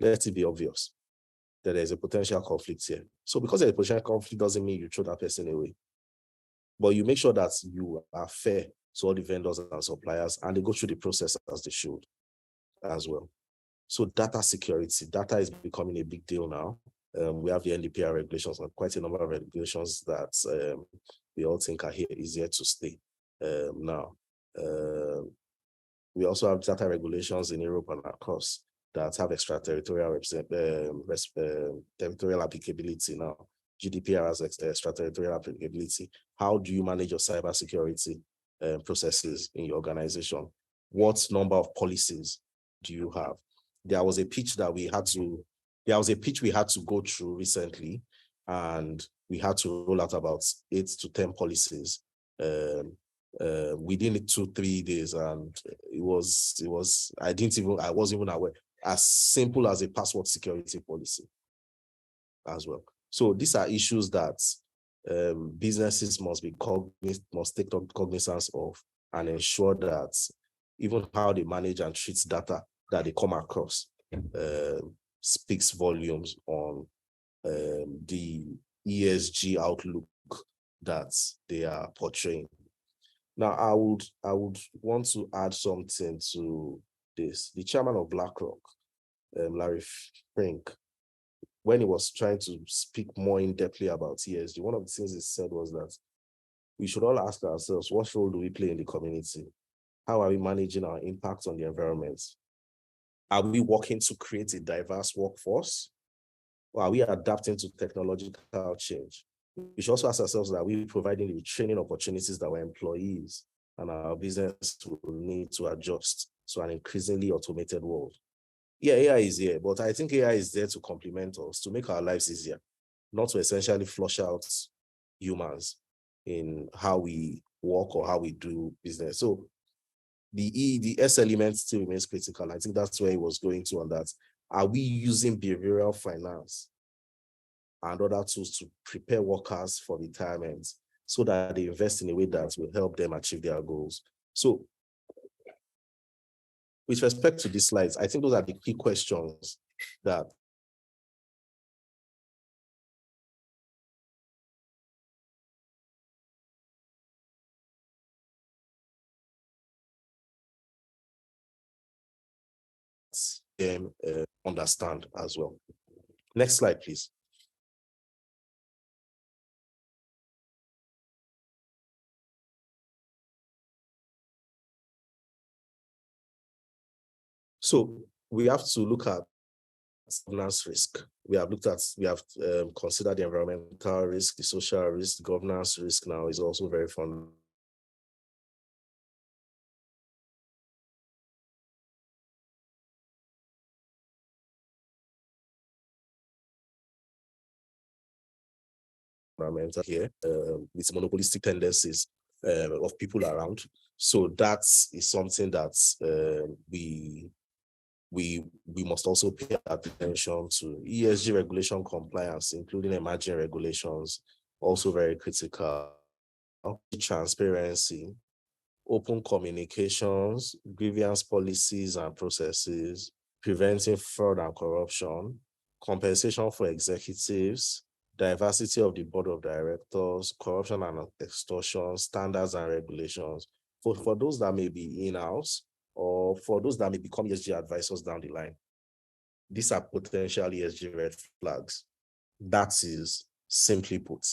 Let it be obvious that there's a potential conflict here. So because there's a potential conflict doesn't mean you throw that person away. But you make sure that you are fair to all the vendors and suppliers and they go through the process as they should as well. So data security, data is becoming a big deal now. We have the NDPR regulations and quite a number of regulations that we all think are here to stay now. We also have data regulations in Europe and across that have extraterritorial territorial applicability now. GDPR has extraterritorial applicability. How do you manage your cybersecurity processes in your organization? What number of policies do you have? There was a pitch we had to go through recently, and we had to roll out about 8 to 10 policies within 2-3 days, and it was I wasn't even aware, as simple as a password security policy as well. So these are issues that businesses must take cognizance of and ensure that even how they manage and treat data that they come across speaks volumes on the ESG outlook that they are portraying. Now, I would want to add something to this. The chairman of BlackRock, Larry Fink, when he was trying to speak more in-depthly about ESG, one of the things he said was that we should all ask ourselves, what role do we play in the community? How are we managing our impact on the environment? Are we working to create a diverse workforce? Or are we adapting to technological change? We should also ask ourselves, that we providing the training opportunities that our employees and our business will need to adjust to an increasingly automated world. Yeah, AI is here, but I think AI is there to complement us, to make our lives easier, not to essentially flush out humans in how we work or how we do business. So the S element still remains critical. I think that's where he was going to on that. Are we using behavioral finance and other tools to prepare workers for retirement so that they invest in a way that will help them achieve their goals? So with respect to these slides, I think those are the key questions that understand as well. Next slide, please. So we have to look at governance risk. We have considered the environmental risk, the social risk, governance risk now is also very fundamental. Here, with monopolistic tendencies of people around. So that is something that we must also pay attention to. ESG regulation compliance, including emerging regulations, also very critical. Transparency, open communications, grievance policies and processes, preventing fraud and corruption, compensation for executives, diversity of the board of directors, corruption and extortion, standards and regulations. For those that may be in-house or for those that may become ESG advisors down the line, these are potential ESG red flags. That is, simply put,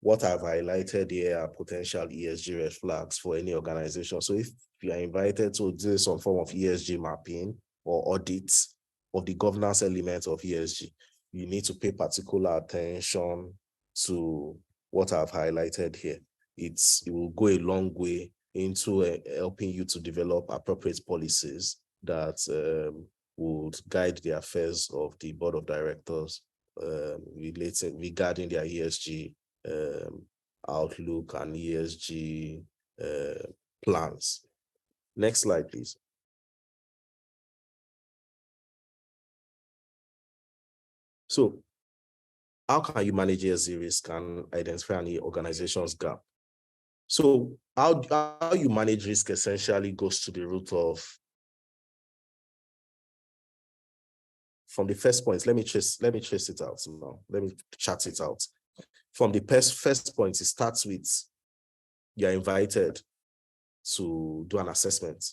what I've highlighted here are potential ESG red flags for any organization. So if you are invited to do some form of ESG mapping or audit of the governance element of ESG, you need to pay particular attention to what I've highlighted here. It will go a long way into helping you to develop appropriate policies that would guide the affairs of the board of directors regarding their ESG outlook and ESG plans. Next slide, please. So how can you manage ESG risk and identify any organization's gap? So how you manage risk essentially goes to the root of, from the first point, let me trace it out now. Let me chart it out. From the first point, it starts with you're invited to do an assessment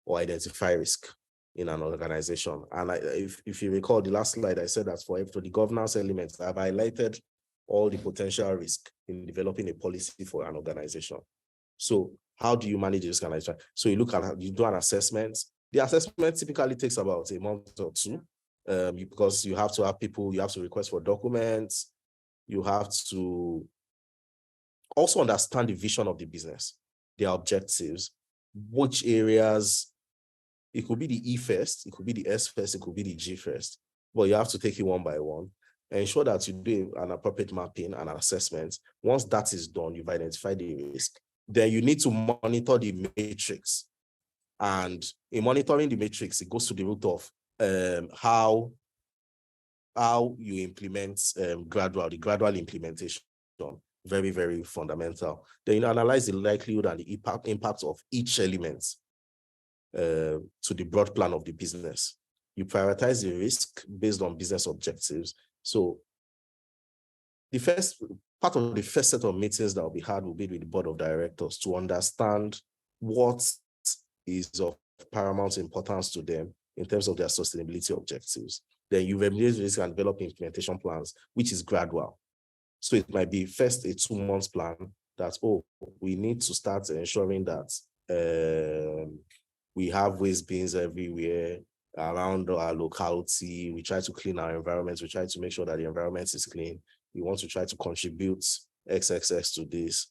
or identify risk in an organization. And if you recall the last slide, I said that for the governance elements, I've highlighted all the potential risk in developing a policy for an organization. So how do you manage this kind of risk? So you do an assessment. The assessment typically takes about a month or two, because you have to have people, you have to request for documents, you have to also understand the vision of the business, their objectives, which areas. It could be the E first, it could be the S first, it could be the G first, but you have to take it one by one. Ensure that you do an appropriate mapping and an assessment. Once that is done, you've identified the risk. Then you need to monitor the matrix. And in monitoring the matrix, it goes to the root of how you implement the gradual implementation. Very, very fundamental. Then you analyze the likelihood and the impact of each element to the broad plan of the business. You prioritize the risk based on business objectives. So the first part of the first set of meetings that will be had will be with the board of directors to understand what is of paramount importance to them in terms of their sustainability objectives. Then you remediate risk and develop implementation plans, which is gradual. So it might be first a 2 months plan that, we need to start ensuring that we have waste bins everywhere around our locality. We try to clean our environment. We try to make sure that the environment is clean. We want to try to contribute XXX to this.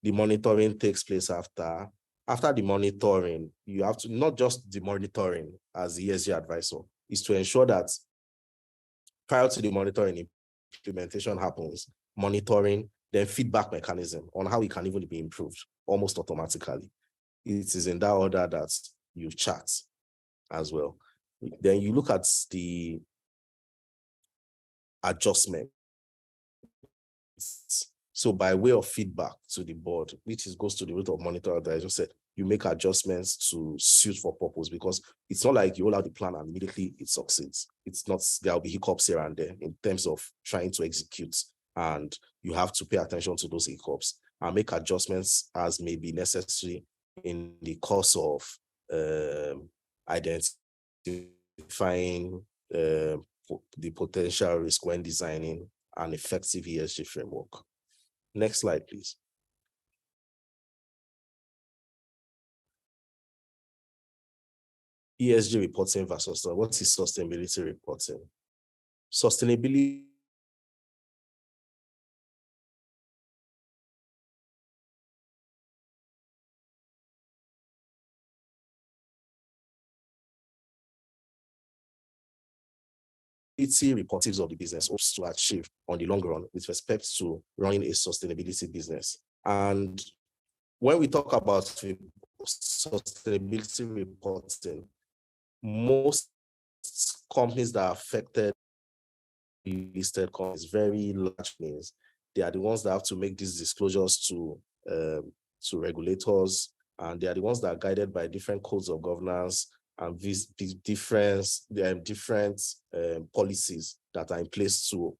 The monitoring takes place after. After the monitoring, you have to, not just the monitoring as the ESG advisor, is to ensure that prior to the monitoring, implementation happens, monitoring, then feedback mechanism on how it can even be improved almost automatically. It is in that order that you chat as well. Then you look at the adjustment. So by way of feedback to the board, which goes to the root of monitor, that I just said, you make adjustments to suit for purpose, because it's not like you roll out the plan and immediately it succeeds. It's not, there'll be hiccups here and there in terms of trying to execute, and you have to pay attention to those hiccups and make adjustments as may be necessary in the course of identifying the potential risk when designing an effective ESG framework. Next slide, please. ESG reporting versus what is sustainability reporting? Sustainability reportings of the business hopes to achieve on the long run with respect to running a sustainability business. And when we talk about sustainability reporting, most companies that are affected, listed companies, very large names, they are the ones that have to make these disclosures to regulators, and they are the ones that are guided by different codes of governance and these different policies that are in place to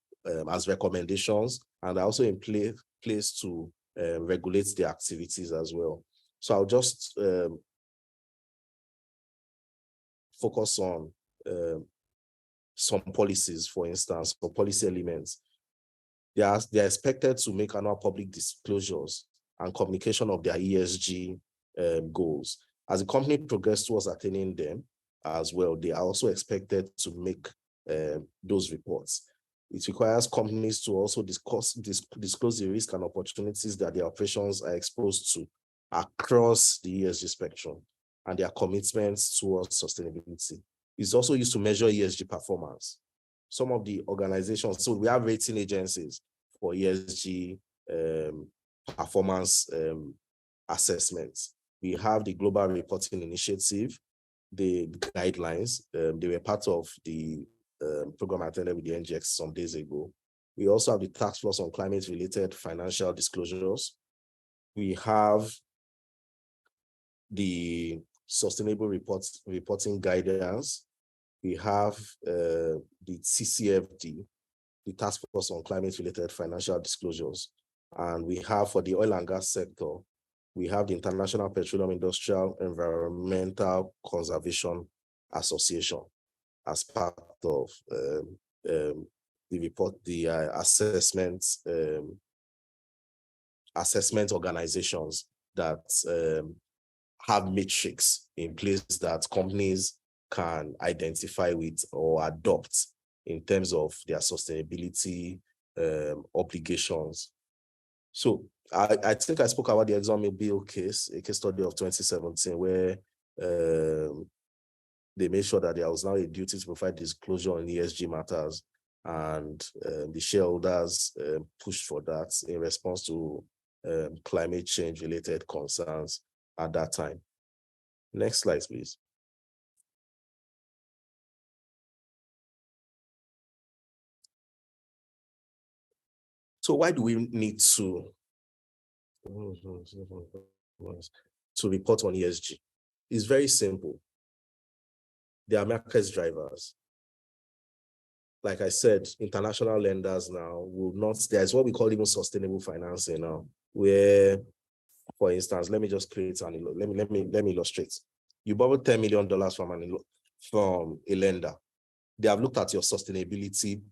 as recommendations, and are also in place to regulate their activities as well. So I'll just focus on some policies, for instance, for policy elements. They are expected to make annual public disclosures and communication of their ESG goals. As the company progresses towards attaining them as well, they are also expected to make those reports. It requires companies to also disclose the risk and opportunities that their operations are exposed to across the ESG spectrum and their commitments towards sustainability. It's also used to measure ESG performance. Some of the organizations, so we have rating agencies for ESG performance assessments. We have the Global Reporting Initiative, the guidelines. They were part of the program I attended with the NGX some days ago. We also have the Task Force on Climate-Related Financial Disclosures. We have the Sustainable Reporting Guidance. We have the TCFD, the Task Force on Climate-Related Financial Disclosures. And we have, for the oil and gas sector, we have the International Petroleum Industrial Environmental Conservation association as part of the report, the assessment organizations that have metrics in place that companies can identify with or adopt in terms of their sustainability obligations. So I think I spoke about the ExxonMobil case, a case study of 2017, where they made sure that there was now a duty to provide disclosure on ESG matters, and the shareholders pushed for that in response to climate change related concerns at that time. Next slide, please. So why do we need to report on ESG? It's very simple. They are market drivers. Like I said, international lenders now will not, there's what we call even sustainable financing now, where, for instance, let me just create an, let me illustrate. You borrow $10 million from a lender. They have looked at your sustainability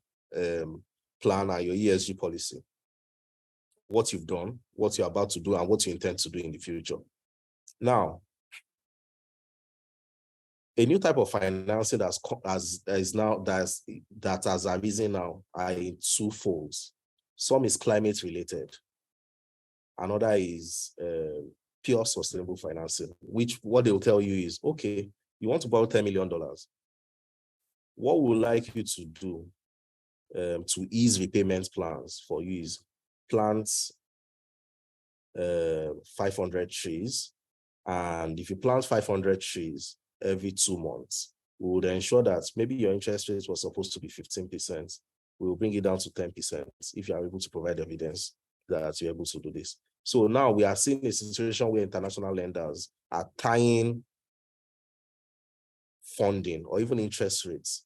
plan and your ESG policy, what you've done, what you're about to do, and what you intend to do in the future. Now, a new type of financing that has arisen now are in two folds. Some is climate related. Another is pure sustainable financing, which what they will tell you is, okay, you want to borrow $10 million. What we would like you to do to ease repayment plans for you is plant 500 trees. And if you plant 500 trees every 2 months, we would ensure that maybe your interest rate was supposed to be 15%. We will bring it down to 10% if you are able to provide evidence that you're able to do this. So now we are seeing a situation where international lenders are tying funding or even interest rates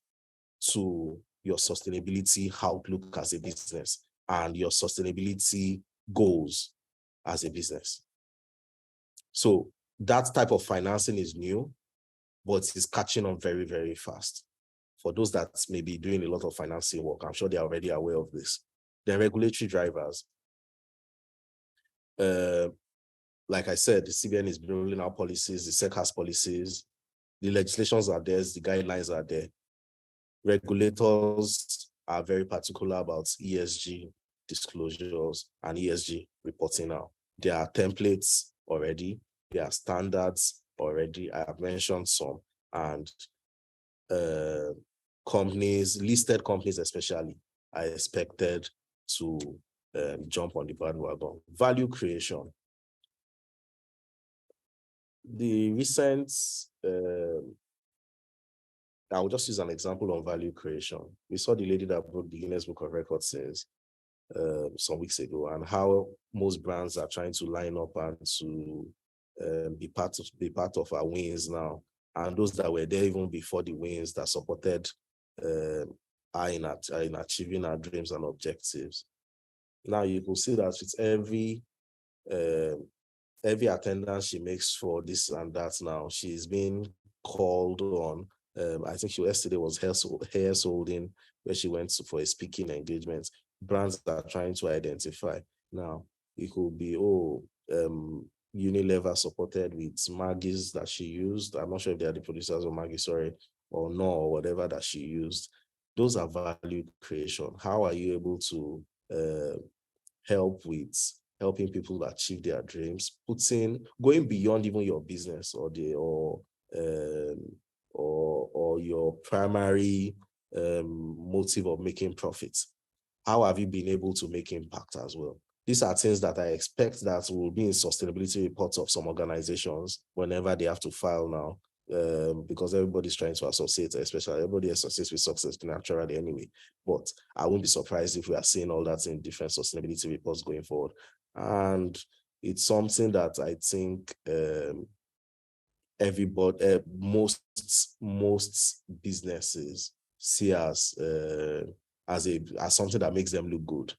to your sustainability outlook as a business and your sustainability goals as a business. So that type of financing is new, but it's catching on very, very fast. For those that may be doing a lot of financing work, I'm sure they're already aware of this. The regulatory drivers. Like I said, the CBN is rolling out policies, the SEC has policies, the legislations are there, the guidelines are there. Regulators are very particular about ESG disclosures and ESG reporting now. There are templates already, there are standards already. I have mentioned some, and companies, listed companies especially, are expected to jump on the bandwagon. Value creation. The recent, I will just use an example on value creation. We saw the lady that broke the Guinness Book of Records since some weeks ago, and how most brands are trying to line up and to be part of our wins now. And those that were there even before the wins that supported are in achieving our dreams and objectives. Now you can see that with every attendance she makes for this and that now, she's been called on. I think yesterday was hair solding, where she went for a speaking engagement. Brands that are trying to identify. Now, it could be, Unilever supported with Maggie's that she used. I'm not sure if they are the producers of Maggie, sorry, or no, or whatever that she used. Those are value creation. How are you able to help with helping people achieve their dreams, going beyond even your business or your primary motive of making profits? How have you been able to make impact as well? These are things that I expect that will be in sustainability reports of some organizations whenever they have to file now, because everybody's trying to associate, especially everybody associates with success naturally anyway. But I won't be surprised if we are seeing all that in different sustainability reports going forward. And it's something that I think everybody, most businesses see as something that makes them look good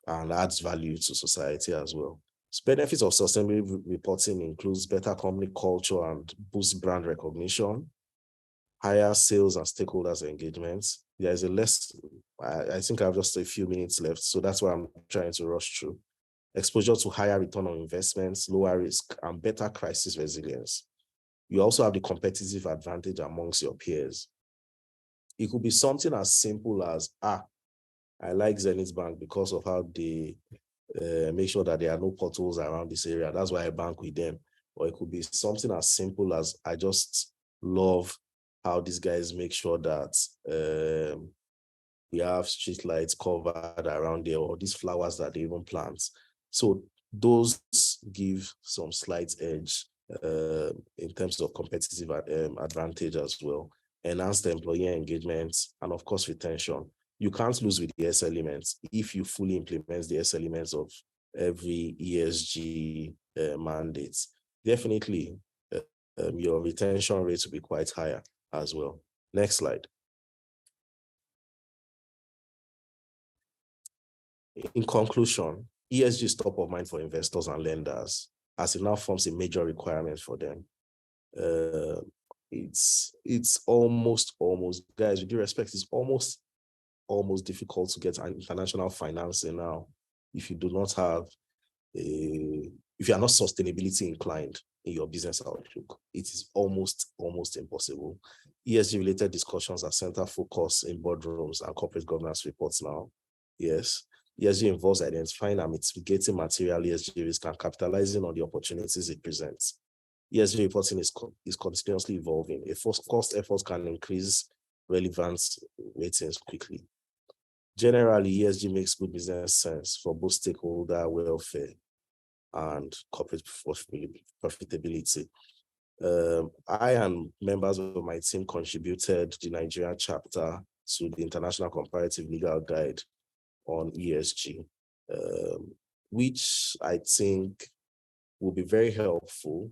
and adds value to society as well. So benefits of sustainable reporting includes better company culture and boost brand recognition, higher sales and stakeholders engagements. There is a less, I think I have just a few minutes left, so that's why I'm trying to rush through. Exposure to higher return on investments, lower risk, and better crisis resilience. You also have the competitive advantage amongst your peers. It could be something as simple as, I like Zenith Bank because of how they make sure that there are no potholes around this area. That's why I bank with them. Or it could be something as simple as, I just love how these guys make sure that we have street lights covered around there, or these flowers that they even plant. So those give some slight edge in terms of competitive advantage as well. Enhanced employee engagement, and of course, retention. You can't lose with the S elements if you fully implement the S elements of every ESG mandates. Definitely, your retention rates will be quite higher as well. Next slide. In conclusion, ESG is top of mind for investors and lenders, as it now forms a major requirement for them. It's almost, guys, with due respect, it's almost difficult to get international financing now if you do not have if you are not sustainability inclined in your business outlook. It is almost impossible. ESG related discussions are center focus in boardrooms and corporate governance reports now. Yes, ESG involves identifying and mitigating material ESG risk and capitalizing on the opportunities it presents. ESG reporting is continuously evolving. A cost effort can increase relevance ratings quickly. Generally, ESG makes good business sense for both stakeholder welfare and corporate profitability. I and members of my team contributed the Nigerian chapter to the International Comparative Legal Guide on ESG, which I think will be very helpful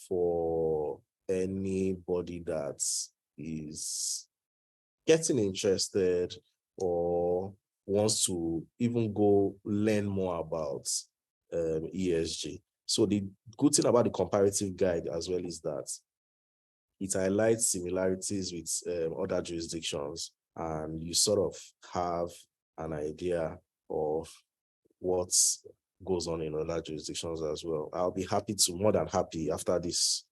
for anybody that is getting interested or wants to even go learn more about ESG. So the good thing about the comparative guide as well is that it highlights similarities with other jurisdictions, and you sort of have an idea of what goes on in other jurisdictions as well. I'll be more than happy after this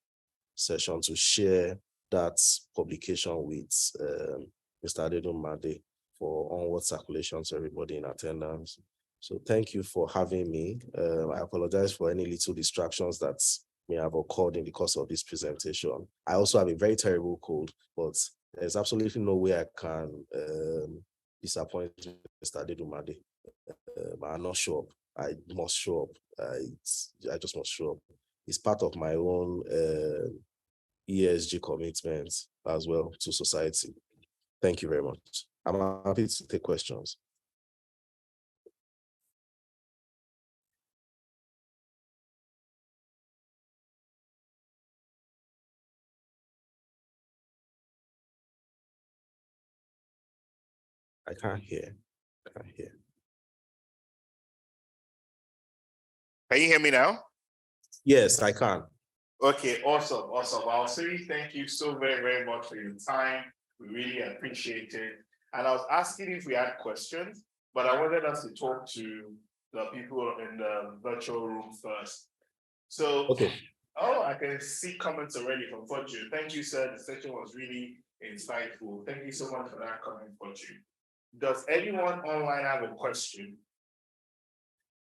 session to share that publication with Mr. Adedumade for onward circulation to everybody in attendance. So thank you for having me. I apologize for any little distractions that may have occurred in the course of this presentation. I also have a very terrible cold, but there's absolutely no way I can disappoint Mr. Adedumade. I'm not show up. I must show up. I just must show up. It's part of my own ESG commitment as well to society. Thank you very much. I'm happy to take questions. I can't hear. Can you hear me now? Yes, I can. Okay, awesome. I'll say thank you so very, very much for your time. We really appreciate it. And I was asking if we had questions, but I wanted us to talk to the people in the virtual room first. So, okay. Oh, I can see comments already from Fortune. Thank you, sir. The session was really insightful. Thank you so much for that comment, Fortune. Does anyone online have a question?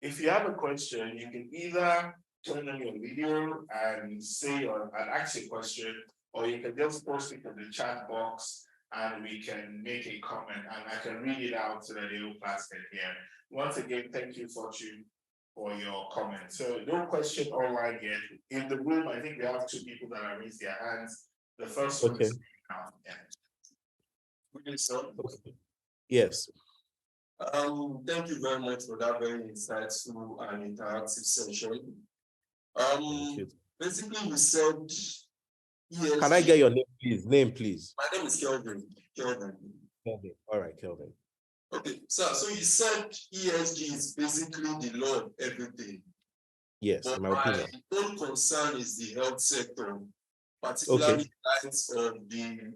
If you have a question, you can either turn on your video and say or ask a question, or you can just post it in the chat box and we can make a comment and I can read it out so that the whole class can hear. Once again, thank you, Fortune, for your comment. So no question online yet. In the room, I think we have two people that have raised their hands. The first one is now. Okay. Yes. Thank you very much for that very insightful and interactive session. Basically, we said ESG. Can I get your name, please? My name is Kelvin. All right, Kelvin. Okay, so you said ESG is basically the law of everything. Yes, but in my opinion. My own concern is the health sector, particularly in light of the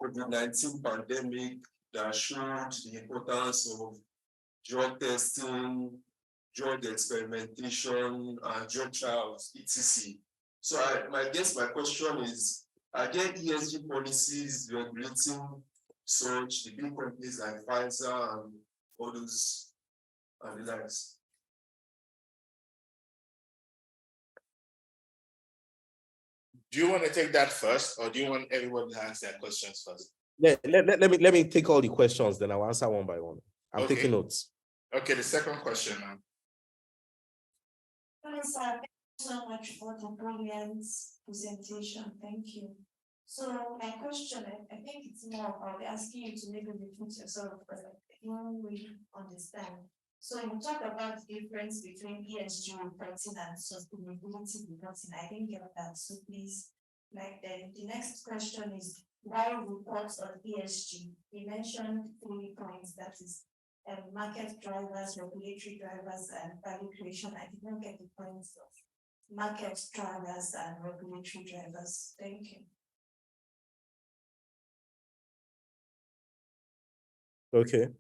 COVID-19 pandemic that showed the importance of drug testing, drug experimentation, and drug trials, etc. So my question is, are there ESG policies regulating such the big companies like Pfizer and others and the likes? Do you want to take that first, or do you want everyone to answer their questions first? Let me take all the questions, then I'll answer one by one. I'm Okay. taking notes. Okay, the second question now. Hello, sir. Thank you so much for the brilliant presentation. Thank you. So my question, I think it's more about asking you to maybe repeat yourself because I don't really understand. So you talk about the difference between ESG reporting and sustainability reporting. I didn't get that. So please, like the next question is why reports on ESG? You mentioned 3 points, that is market drivers, regulatory drivers, and value creation. I did not get the points of market drivers and regulatory drivers. Thank you. Okay.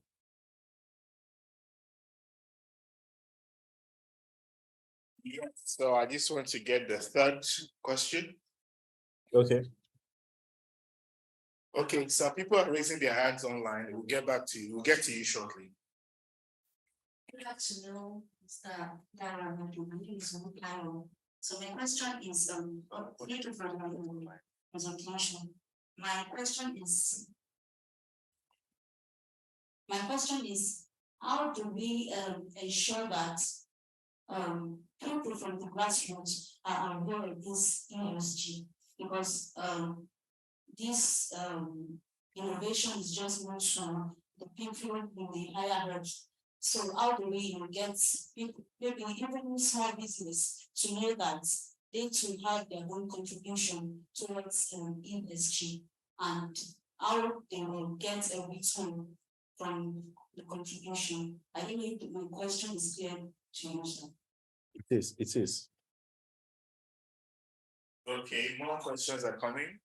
Yeah. So I just want to get the third question. Okay. Okay, so people are raising their hands online. We'll get back to you. We'll get to you shortly. Good afternoon, Mr. Dayo. My name is Dayo. So my question is, thank you for the presentation. My question is, how do we ensure that people from the grassroots are aware of this ESG? Because this innovation is just not from the people in the higher ups. So how do we get people, maybe even small business, to know that they too have their own contribution towards ESG, and how they will get a return from the contribution? I think my question is clear to you, sir. It is. Okay, more questions are coming.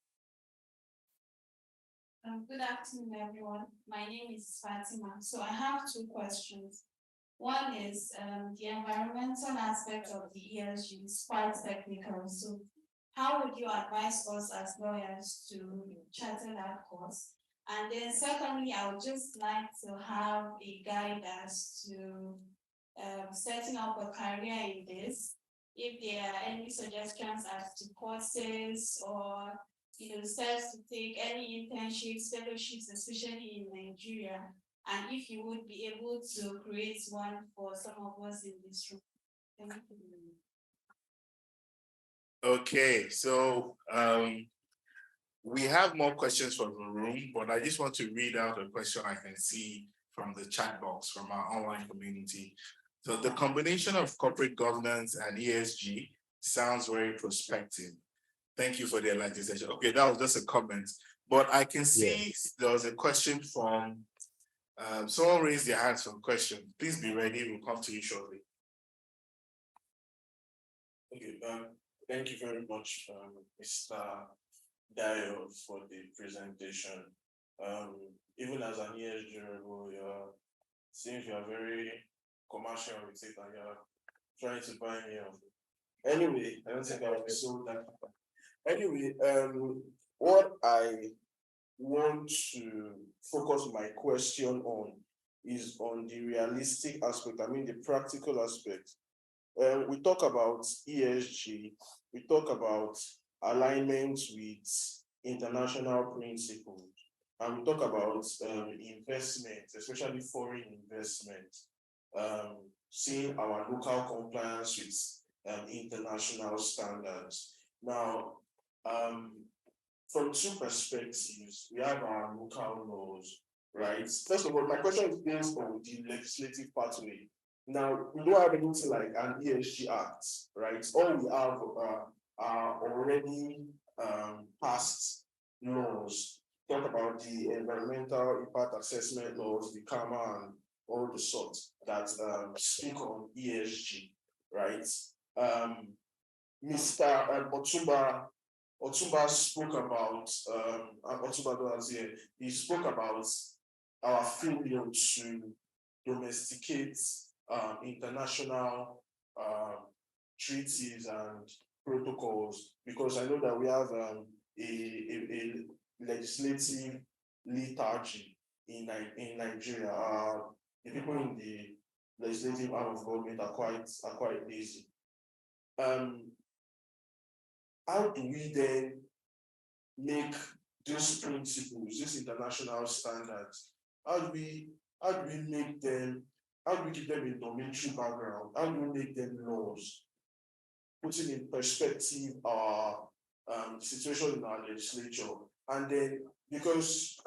Good afternoon, everyone. My name is Fatima. So I have 2 questions. One is the environmental aspect of the ESG is quite technical. So how would you advise us as lawyers to charter that course? And then secondly, I would just like to have a guide as to setting up a career in this. If there are any suggestions as to courses or steps to take, any internships, fellowships, especially in Nigeria, and if you would be able to create one for some of us in this room. Thank you. Okay, so we have more questions from the room, but I just want to read out a question I can see from the chat box from our online community. So the combination of corporate governance and ESG sounds very prospective. Thank you for the enlightening session. Okay, that was just a comment, but I can see there was a question from someone raised their hands for a question. Please be ready. We'll come to you shortly. Okay, thank you very much, Mr. Dayo, for the presentation. Even as an ESG rebel, seems you are very commercial with it, and you're trying to buy me off. Anyway, I don't think I will be sold that. Anyway, what I want to focus my question on is on the realistic aspect, I mean the practical aspect. We talk about ESG, we talk about alignment with international principles, and we talk about investment, especially foreign investment, seeing our local compliance with international standards. Now, from 2 perspectives, we have our local laws, right? First of all, my question is based on the legislative pathway. Now, we don't have anything like an ESG Act, right? All we have are already passed laws. Talk about the environmental impact assessment laws, the CAMA, and all the sorts that speak on ESG, right? Mr. Otumba Otumba spoke about, Otumba was here, he spoke about our failure to domesticate international treaties and protocols, because I know that we have a legislative lethargy in Nigeria. The people in the legislative arm of government are quite lazy. How do we then make these principles, these international standards, how do we make them, how do we keep them in normative background? How do we make them laws? Putting in perspective our situation in our legislature. And then, because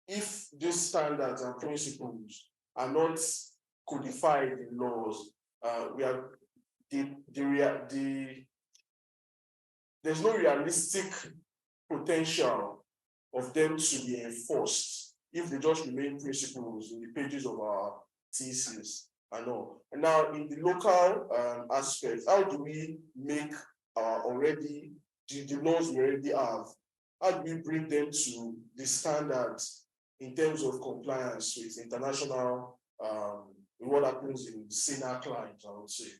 if these standards and principles are not codified in laws, there's no realistic potential of them to be enforced if they just remain principles in the pages of our thesis and all. And now in the local aspect, how do we make our already, the laws we already have, how do we bring them to the standards in terms of compliance with international, what happens in senior clients, I would say.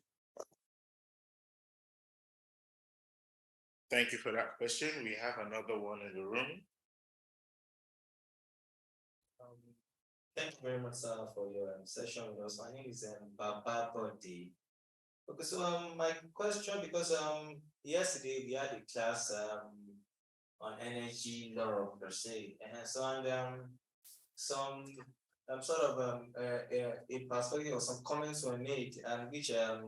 Thank you for that question. We have another one in the room. Thank you very much, sir, for your session with us. My name is Baba Bodi. Okay, so my question, because yesterday we had a class on energy law per se, and so some sort of a perspective or some comments were made, and which I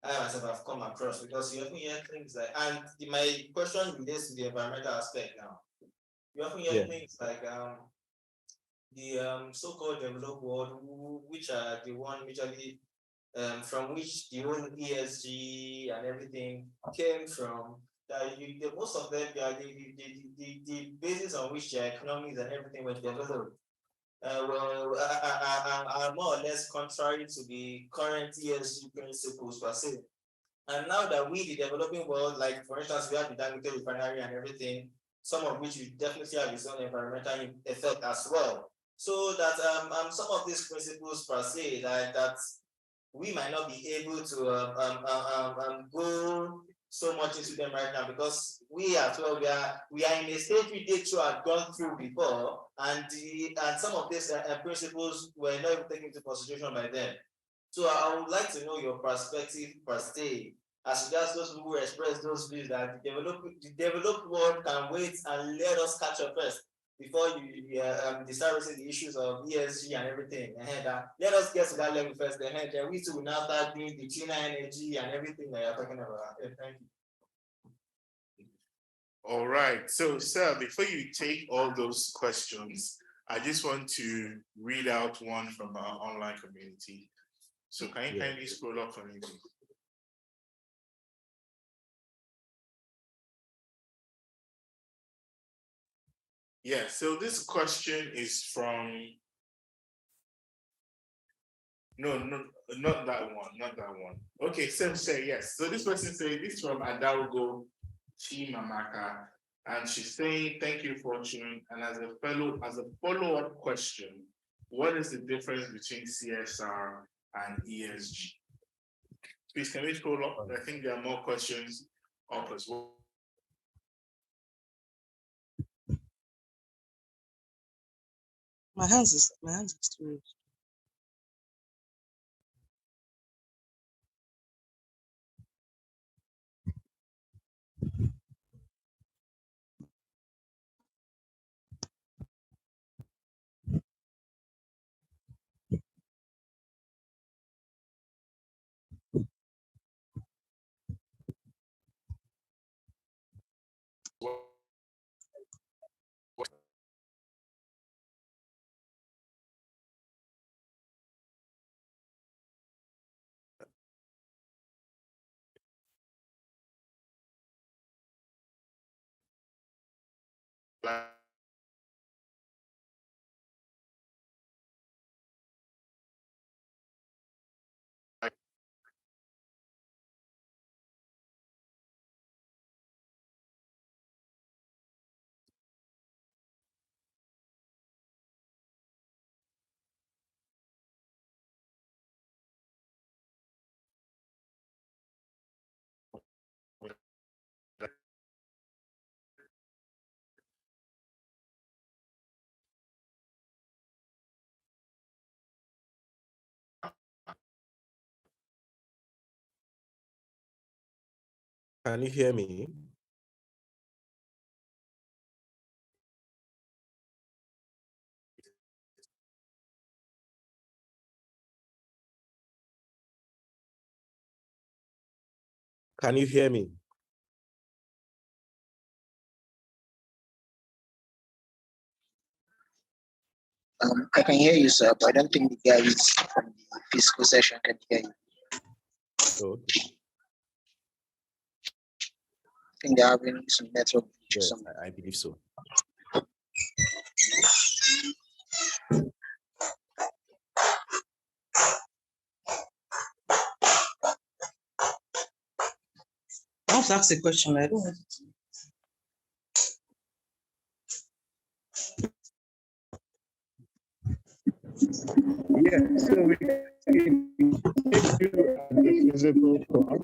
myself have come across, because you often hear things like, and my question relates to the environmental aspect now. You often hear things like the so-called developed world, which are the one majorly from which the whole ESG and everything came from. That most of them, the basis on which their economies and everything were developed are more or less contrary to the current ESG principles per se. And now that we, the developing world, like for instance, we have the Dangote refinery and everything, some of which will definitely have its own environmental effect as well. So that some of these principles per se that we might not be able to go so much into them right now, because we as well, we are in a stage we did to have gone through before, and some of these principles were not even taken into consideration by them. So I would like to know your perspective per se, as regards those who express those views that the developed world can wait and let us catch up first before you start raising the issues of ESG and everything. Let us get to that level first. Then we too will now start doing the cleaner energy and everything that you're talking about. Thank you. All right. So, sir, before you take all those questions, I just want to read out one from our online community. So can you kindly scroll up for me, please? Yeah, so this question is from, no, not that one. Okay, so say yes. So this person says this is from Adalgo Chimamaka, and she's saying, thank you, Fortune. And as a follow-up question, what is the difference between CSR and ESG? Please, can we scroll up? I think there are more questions up as well. My hands is too. Can you hear me? Can you hear me? I can hear you, sir, but I don't think the guys from the physical session can hear you. Okay. I think they're having some network issues. Yes, I believe so. I want to ask a question. I don't know. Yeah, so we can do physical talk.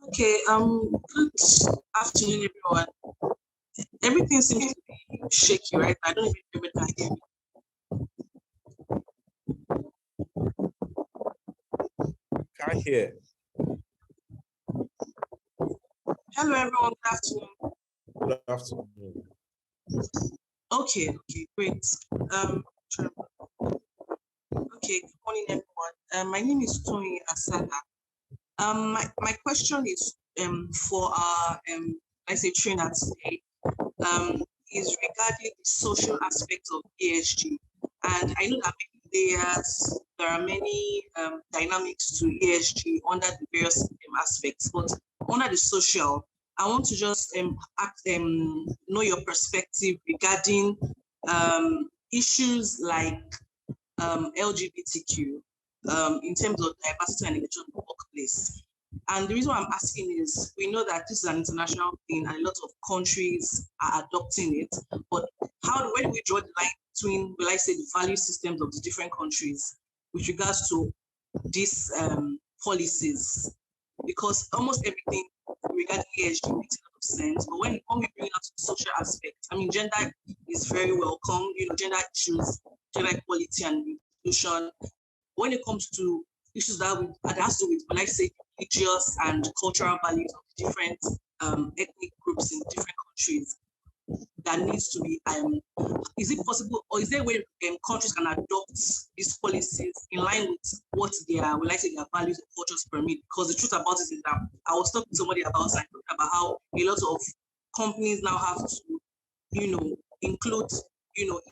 Okay, good afternoon, everyone. Everything seems to be shaky, right? I don't even know if I can hear me. Can't hear. Hello, everyone. Good afternoon. Good afternoon. Okay, great. Okay, good morning, everyone. My name is Tony Asada. My question is for our I say trainer today is regarding the social aspect of ESG. And I know that there are many dynamics to ESG under the various aspects, but under the social, I want to just know your perspective regarding issues like LGBTQ in terms of diversity and inclusion in the workplace. And the reason why I'm asking is we know that this is an international thing and a lot of countries are adopting it. But where do we draw the line between, will I say, the value systems of the different countries with regards to these policies? Because almost everything regarding ESG makes a lot of sense. But when we bring it out to the social aspect, I mean, gender is very welcome, gender issues, gender equality and inclusion. When it comes to issues that has to do with, like say, religious and cultural values of different ethnic groups in different countries, that needs to be, is it possible, or is there a way countries can adopt these policies in line with what their values and cultures permit? Because the truth about it is that I was talking to somebody about how a lot of companies now have to, include,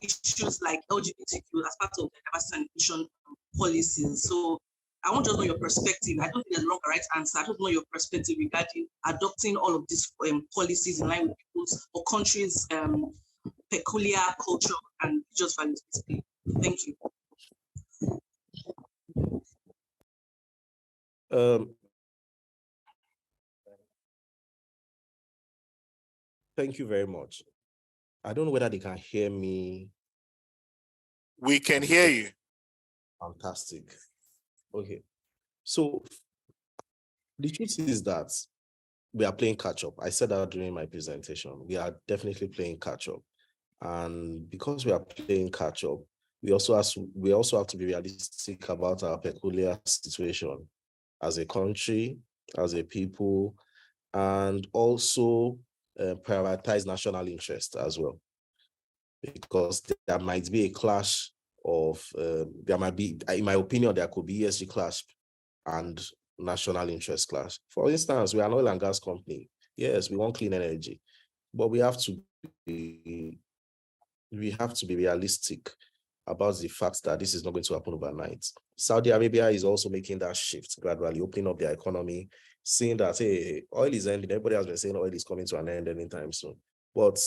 issues like LGBTQ as part of the diversity and inclusion policies. So I want to know your perspective. I don't think there's wrong or right answer. I don't know your perspective regarding adopting all of these policies in line with people's or countries' peculiar culture and just values. Thank you. Thank you very much. I don't know whether they can hear me. We can hear you. Fantastic. Okay. So The truth is that we are playing catch up. I said that during my presentation. We are definitely playing catch up. And because we are playing catch up, we also have to be realistic about our peculiar situation as a country, as a people, and also prioritize national interest as well. Because there might be a clash of, there might be, in my opinion, there could be ESG clash and national interest clash. For instance, we are an oil and gas company. Yes, we want clean energy, but we have to be realistic about the fact that this is not going to happen overnight. Saudi Arabia is also making that shift, gradually opening up their economy, seeing that, hey, oil is ending. Everybody has been saying oil is coming to an end anytime soon. But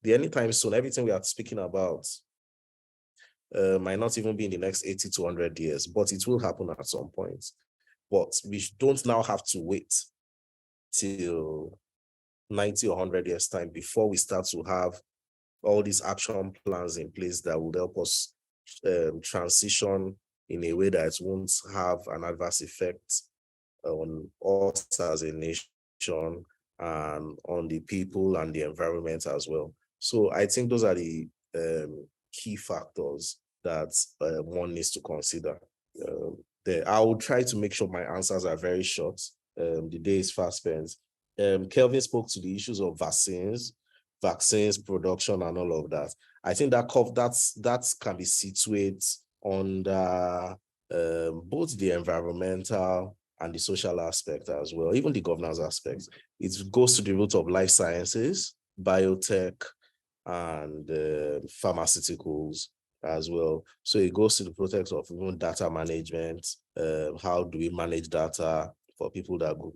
the anytime soon, everything we are speaking about might not even be in the next 80 to 100 years, but it will happen at some point. But we don't now have to wait till 90 or 100 years time before we start to have all these action plans in place that would help us transition in a way that won't have an adverse effect on us as a nation and on the people and the environment as well. So I think those are the key factors that one needs to consider. I will try to make sure my answers are very short. The day is fast spent. Kelvin spoke to the issues of vaccines production and all of that. I think that can be situated under both the environmental and the social aspect as well, even the governance aspect. It goes to the root of life sciences, biotech, and pharmaceuticals as well. So it goes to the protect of even data management. How do we manage data for people that go,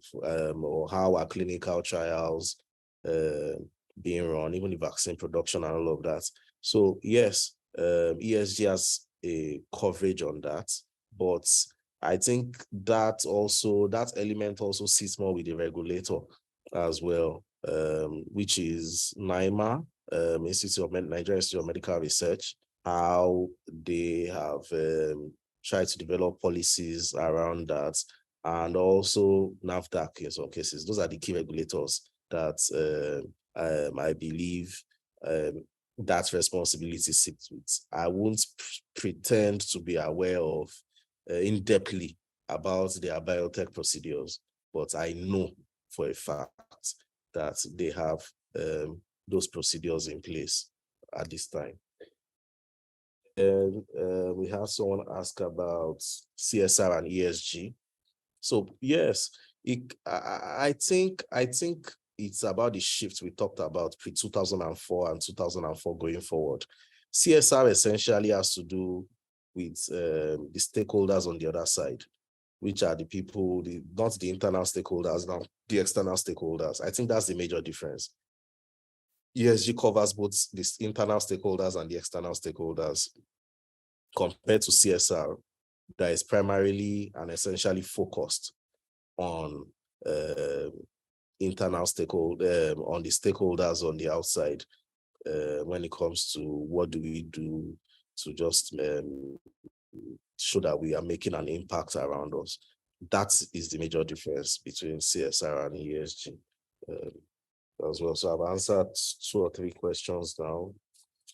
or how are clinical trials being run, even the vaccine production and all of that. So yes, ESG has a coverage on that, but I think that element also sits more with the regulator as well, which is NIMA, Nigeria Institute of Medical Research, how they have tried to develop policies around that, and also NAFDAC in some cases. Those are the key regulators that I believe that responsibility sits with. I won't pretend to be aware of in-depthly about their biotech procedures, but I know for a fact that they have those procedures in place at this time. And we have someone ask about CSR and ESG. So yes, I think it's about the shift we talked about pre-2004 and 2004 going forward. CSR essentially has to do with the stakeholders on the other side, which are the people, not the internal stakeholders, now the external stakeholders. I think that's the major difference. ESG covers both the internal stakeholders and the external stakeholders, compared to CSR, that is primarily and essentially focused on internal stakeholders, on the stakeholders on the outside, when it comes to what do we do to just show that we are making an impact around us. That is the major difference between CSR and ESG as well. So I've answered 2 or 3 questions now.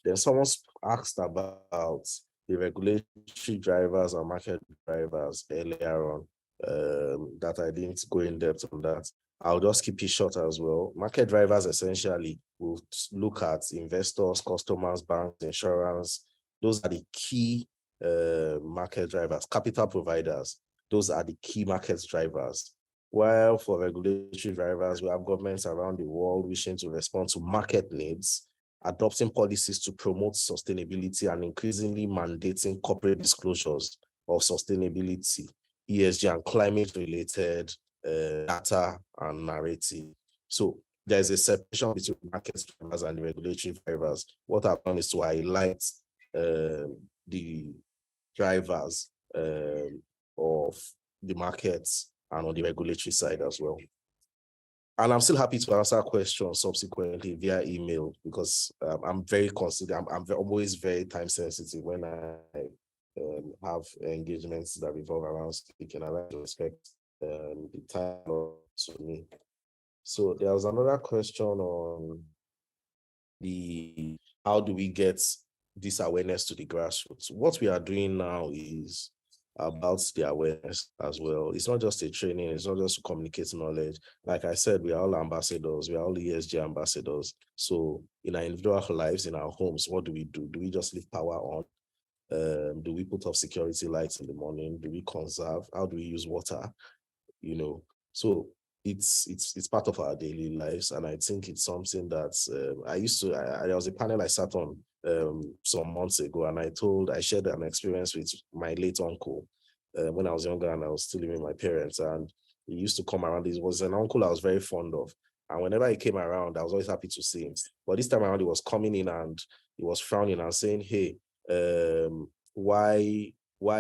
Then someone asked about the regulatory drivers and market drivers earlier on, that I didn't go in depth on that. I'll just keep it short as well. Market drivers essentially will look at investors, customers, banks, insurance. Those are the key market drivers. Capital providers, those are the key market drivers. While for regulatory drivers, we have governments around the world wishing to respond to market needs, adopting policies to promote sustainability, and increasingly mandating corporate disclosures of sustainability, ESG, and climate-related data and narrative. So there's a separation between market drivers and the regulatory drivers. What I've done is to highlight the drivers of the markets and on the regulatory side as well. And I'm still happy to answer questions subsequently via email, because I'm very considerate. I'm always very time sensitive when I have engagements that revolve around speaking. I like to respect the time to me. So there was another question on how do we get this awareness to the grassroots? What we are doing now is about the awareness as well. It's not just a training, it's not just to communicate knowledge. Like I said, we are all ambassadors, we are all ESG ambassadors. So in our individual lives, in our homes, what do? Do we just leave power on? Do we put off security lights in the morning? Do we conserve? How do we use water? So it's part of our daily lives, and I think it's something that there was a panel I sat on some months ago, and I shared an experience with my late uncle when I was younger and I was still living with my parents, and he used to come around. He was an uncle I was very fond of, and whenever he came around, I was always happy to see him. But this time around, he was coming in and he was frowning and saying, "Hey, why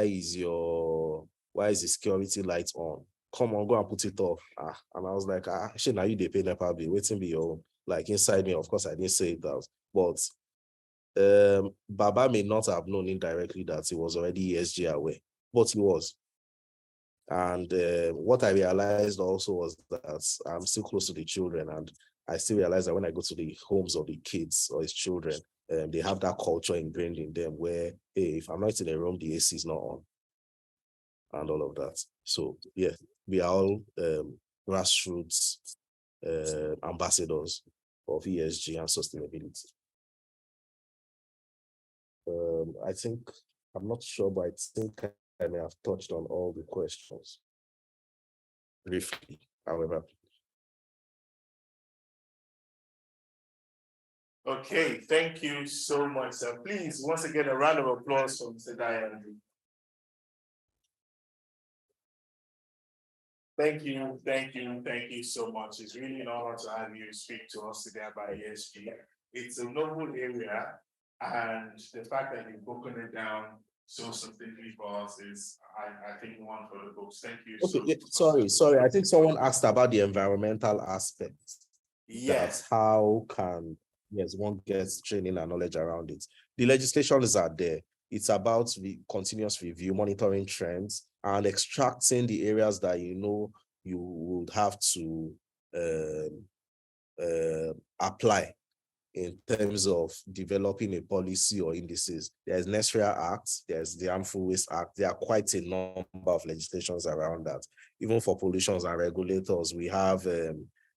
is the security light on? Come on, go and put it off." And I was like, shit, now you they pay NEPA bill, waiting be your like inside me. Of course, I didn't say it out, but Baba may not have known indirectly that he was already ESG aware, but he was. And what I realized also was that I'm still close to the children, and I still realize that when I go to the homes of the kids or his children, they have that culture ingrained in them where, hey, if I'm not in a room, the AC is not on, and all of that. So yeah, we are all grassroots ambassadors of ESG and sustainability. I think, I'm not sure, but I think I may have touched on all the questions briefly, however. Okay, thank you so much, sir. Please, once again, a round of applause for Mr. Dayo. Thank you so much. It's really an honor to have you speak to us today about ESG. It's a novel area, and the fact that you've broken it down so succinctly for us is, I think, one for the books. Thank you. Okay, sorry. I think someone asked about the environmental aspect. Yes. That's how can one gets training and knowledge around it. The legislations are there. It's about the continuous review, monitoring trends, and extracting the areas that you would have to apply in terms of developing a policy or indices. There's Nesria Act, there's the Harmful Waste Act. There are quite a number of legislations around that. Even for pollutions and regulators, we have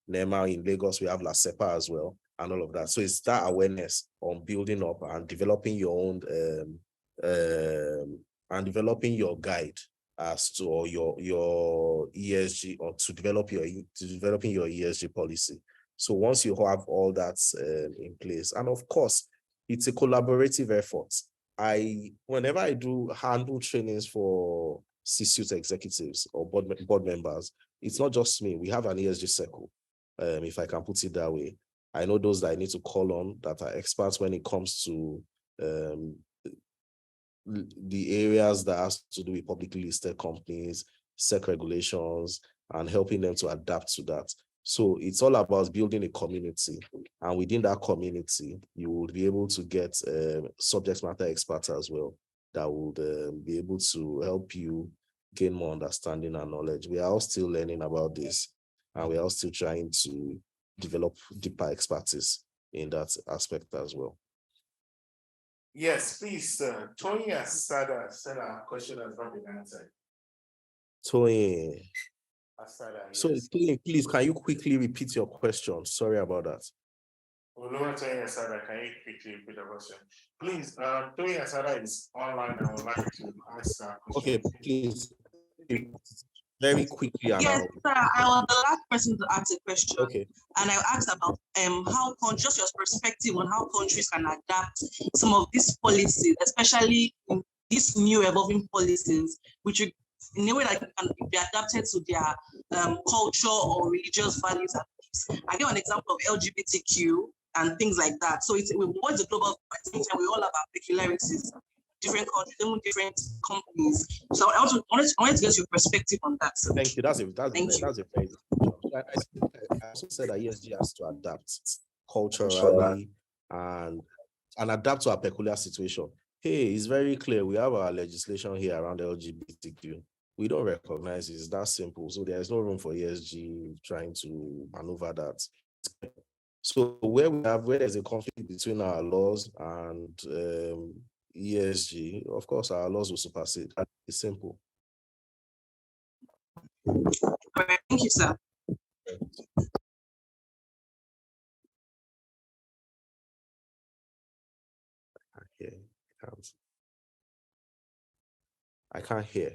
NEMA in Lagos, we have LASEPA as well, and all of that. So it's that awareness on building up and developing your own and developing your guide as to or your ESG, or to developing your ESG policy. So once you have all that in place, and of course, it's a collaborative effort. Whenever I do handle trainings for C-suite executives or board members, it's not just me. We have an ESG circle, if I can put it that way. I know those that I need to call on that are experts when it comes to the areas that has to do with publicly listed companies, SEC regulations, and helping them to adapt to that. So it's all about building a community, and within that community, you will be able to get subject matter experts as well that would be able to help you gain more understanding and knowledge. We are all still learning about this, and we are all still trying to develop deeper expertise in that aspect as well. Yes, please, Tony has said a question has not been answered. Tony. So Yes. please, can you quickly repeat your question? Sorry about that. Tony Asada, can you quickly repeat the question? Please, Tony Asada is online. I would like to ask that question. Okay, please. Very quickly. Yes, sir. I was the last person to ask a question. Okay. And I asked about how just your perspective on how countries can adapt some of these policies, especially in these new evolving policies, which in a way that can be adapted to their culture or religious values and beliefs. I give an example of LGBTQ and things like that. So what's the global perspective? We all have our peculiarities, different countries, even different companies. So I wanted to get your perspective on that. So. Thank you. That's a very good question. I also said that ESG has to adapt culturally and adapt to our peculiar situation. Hey, it's very clear. We have our legislation here around LGBTQ. We don't recognize it. It's that simple. So there's no room for ESG trying to maneuver that. So where there's a conflict between our laws and ESG, of course, our laws will supersede. It's simple. All right, thank you, sir. I can't hear.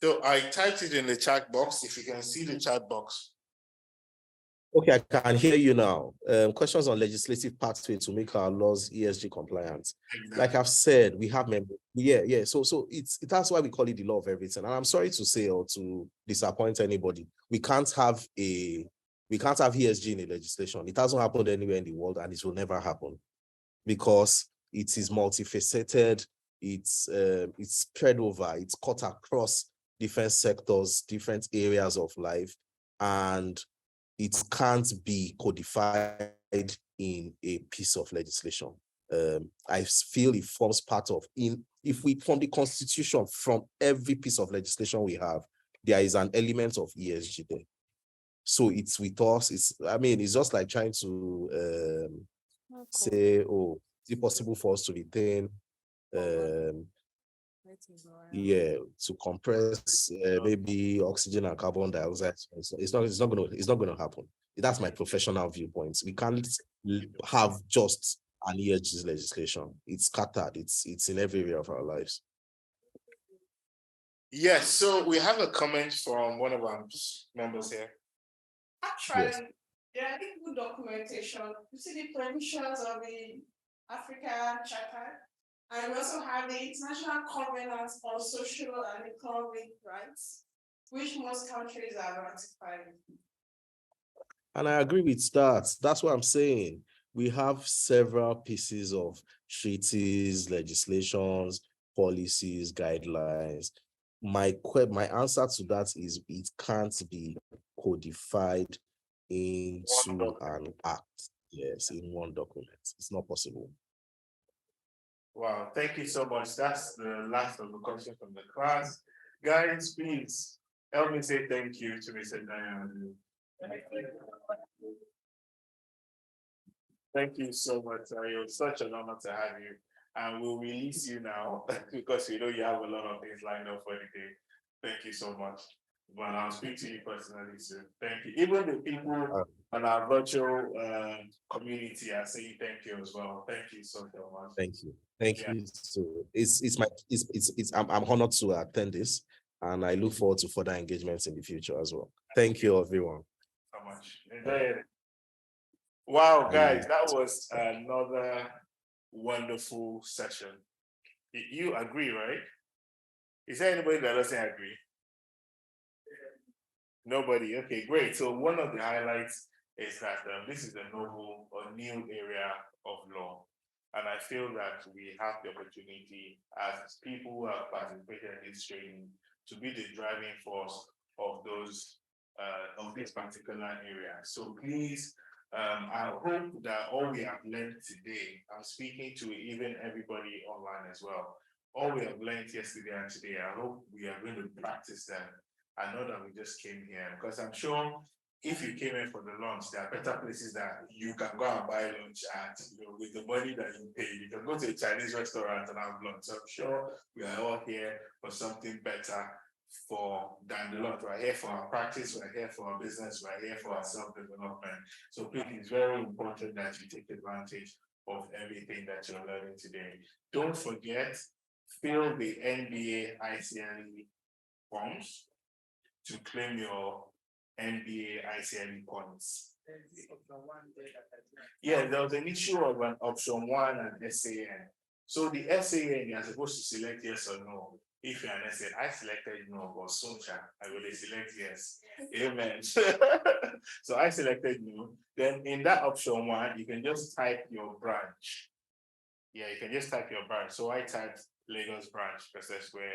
So I typed it in the chat box. If you can see the chat box. Okay, I can hear you now. Questions on legislative pathway to make our laws ESG compliant. Like I've said, we have members. Yeah. So that's why we call it the law of everything. And I'm sorry to say or to disappoint anybody, we can't have ESG in the legislation. It hasn't happened anywhere in the world, and it will never happen because it is multifaceted. It's spread over. It's cut across different sectors, different areas of life, and it can't be codified in a piece of legislation. I feel it forms part of if we from the Constitution, from every piece of legislation we have, there is an element of ESG there. So it's with us. It's just like trying to say, oh, is it possible for us to retain to compress maybe oxygen and carbon dioxide? It's not going to happen. That's my professional viewpoint. We can't have just an ESG legislation. It's scattered. It's in every area of our lives. Yes. So we have a comment from one of our members here. Actually, Yes. there are good documentation. You see the provisions of the African Charter, and we also have the International Covenant on Social and Economic Rights, which most countries are ratified. And I agree with that. That's what I'm saying. We have several pieces of treaties, legislations, policies, guidelines. My answer to that is it can't be codified into an act. Yes, in one document. It's not possible. Wow, thank you so much. That's the last of the questions from the class. Guys, please help me say thank you to Mr. Dayo. Thank you so much, Dayo. Such an honor to have you. And we'll release you now because you have a lot of things lined up for the day. Thank you so much. But I'll speak to you personally soon. Thank you. Even the people on our virtual community are saying thank you as well. Thank you so much. Thank you. Thank you. So I'm honored to attend this, and I look forward to further engagements in the future as well. Thank you, everyone. So much. Enjoy it. Wow, guys, that was another wonderful session. You agree, right? Is there anybody that doesn't agree? Nobody. Okay, great. So one of the highlights is that this is a novel or new area of law. And I feel that we have the opportunity as people who have participated in this training to be the driving force of those of this particular area. So please, I hope that all we have learned today, I'm speaking to even everybody online as well. All we have learned yesterday and today, I hope we are going to practice them I know that we just came here because I'm sure if you came in for the lunch, there are better places that you can go and buy lunch at, with the money that you pay. You can go to a Chinese restaurant and have lunch. So I'm sure we are all here for something better than the lunch. We're here for our practice, we're here for our business, we're here for our self-development. So please, it's very important that you take advantage of everything that you're learning today. Don't forget, fill the NBA ICIARB forms to claim your NBA ICIARB points. Yeah, there was an issue of an option 1 and SAN. So the SAN, you're supposed to select yes or no. If you're an SAN, I selected no, but Suncha, I will select yes. Amen. So I selected no. Then in that option 1, you can just type your branch. Yeah, you can just type your branch. So I typed Lagos branch because that's where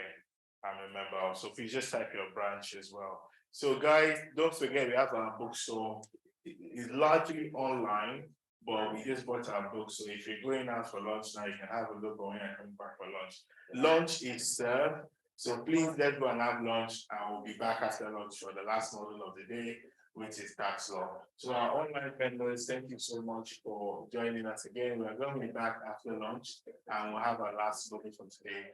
I'm a member of. So please just type your branch as well. So guys, don't forget we have our bookstore. It's largely online, but we just bought our book. So if you're going out for lunch now, you can have a look when you're coming back for lunch. Lunch is served. So please let's go and have lunch, and we'll be back after lunch for the last module of the day, which is tax law. So our online vendors, thank you so much for joining us again. We're going to be back after lunch, and we'll have our last module for today,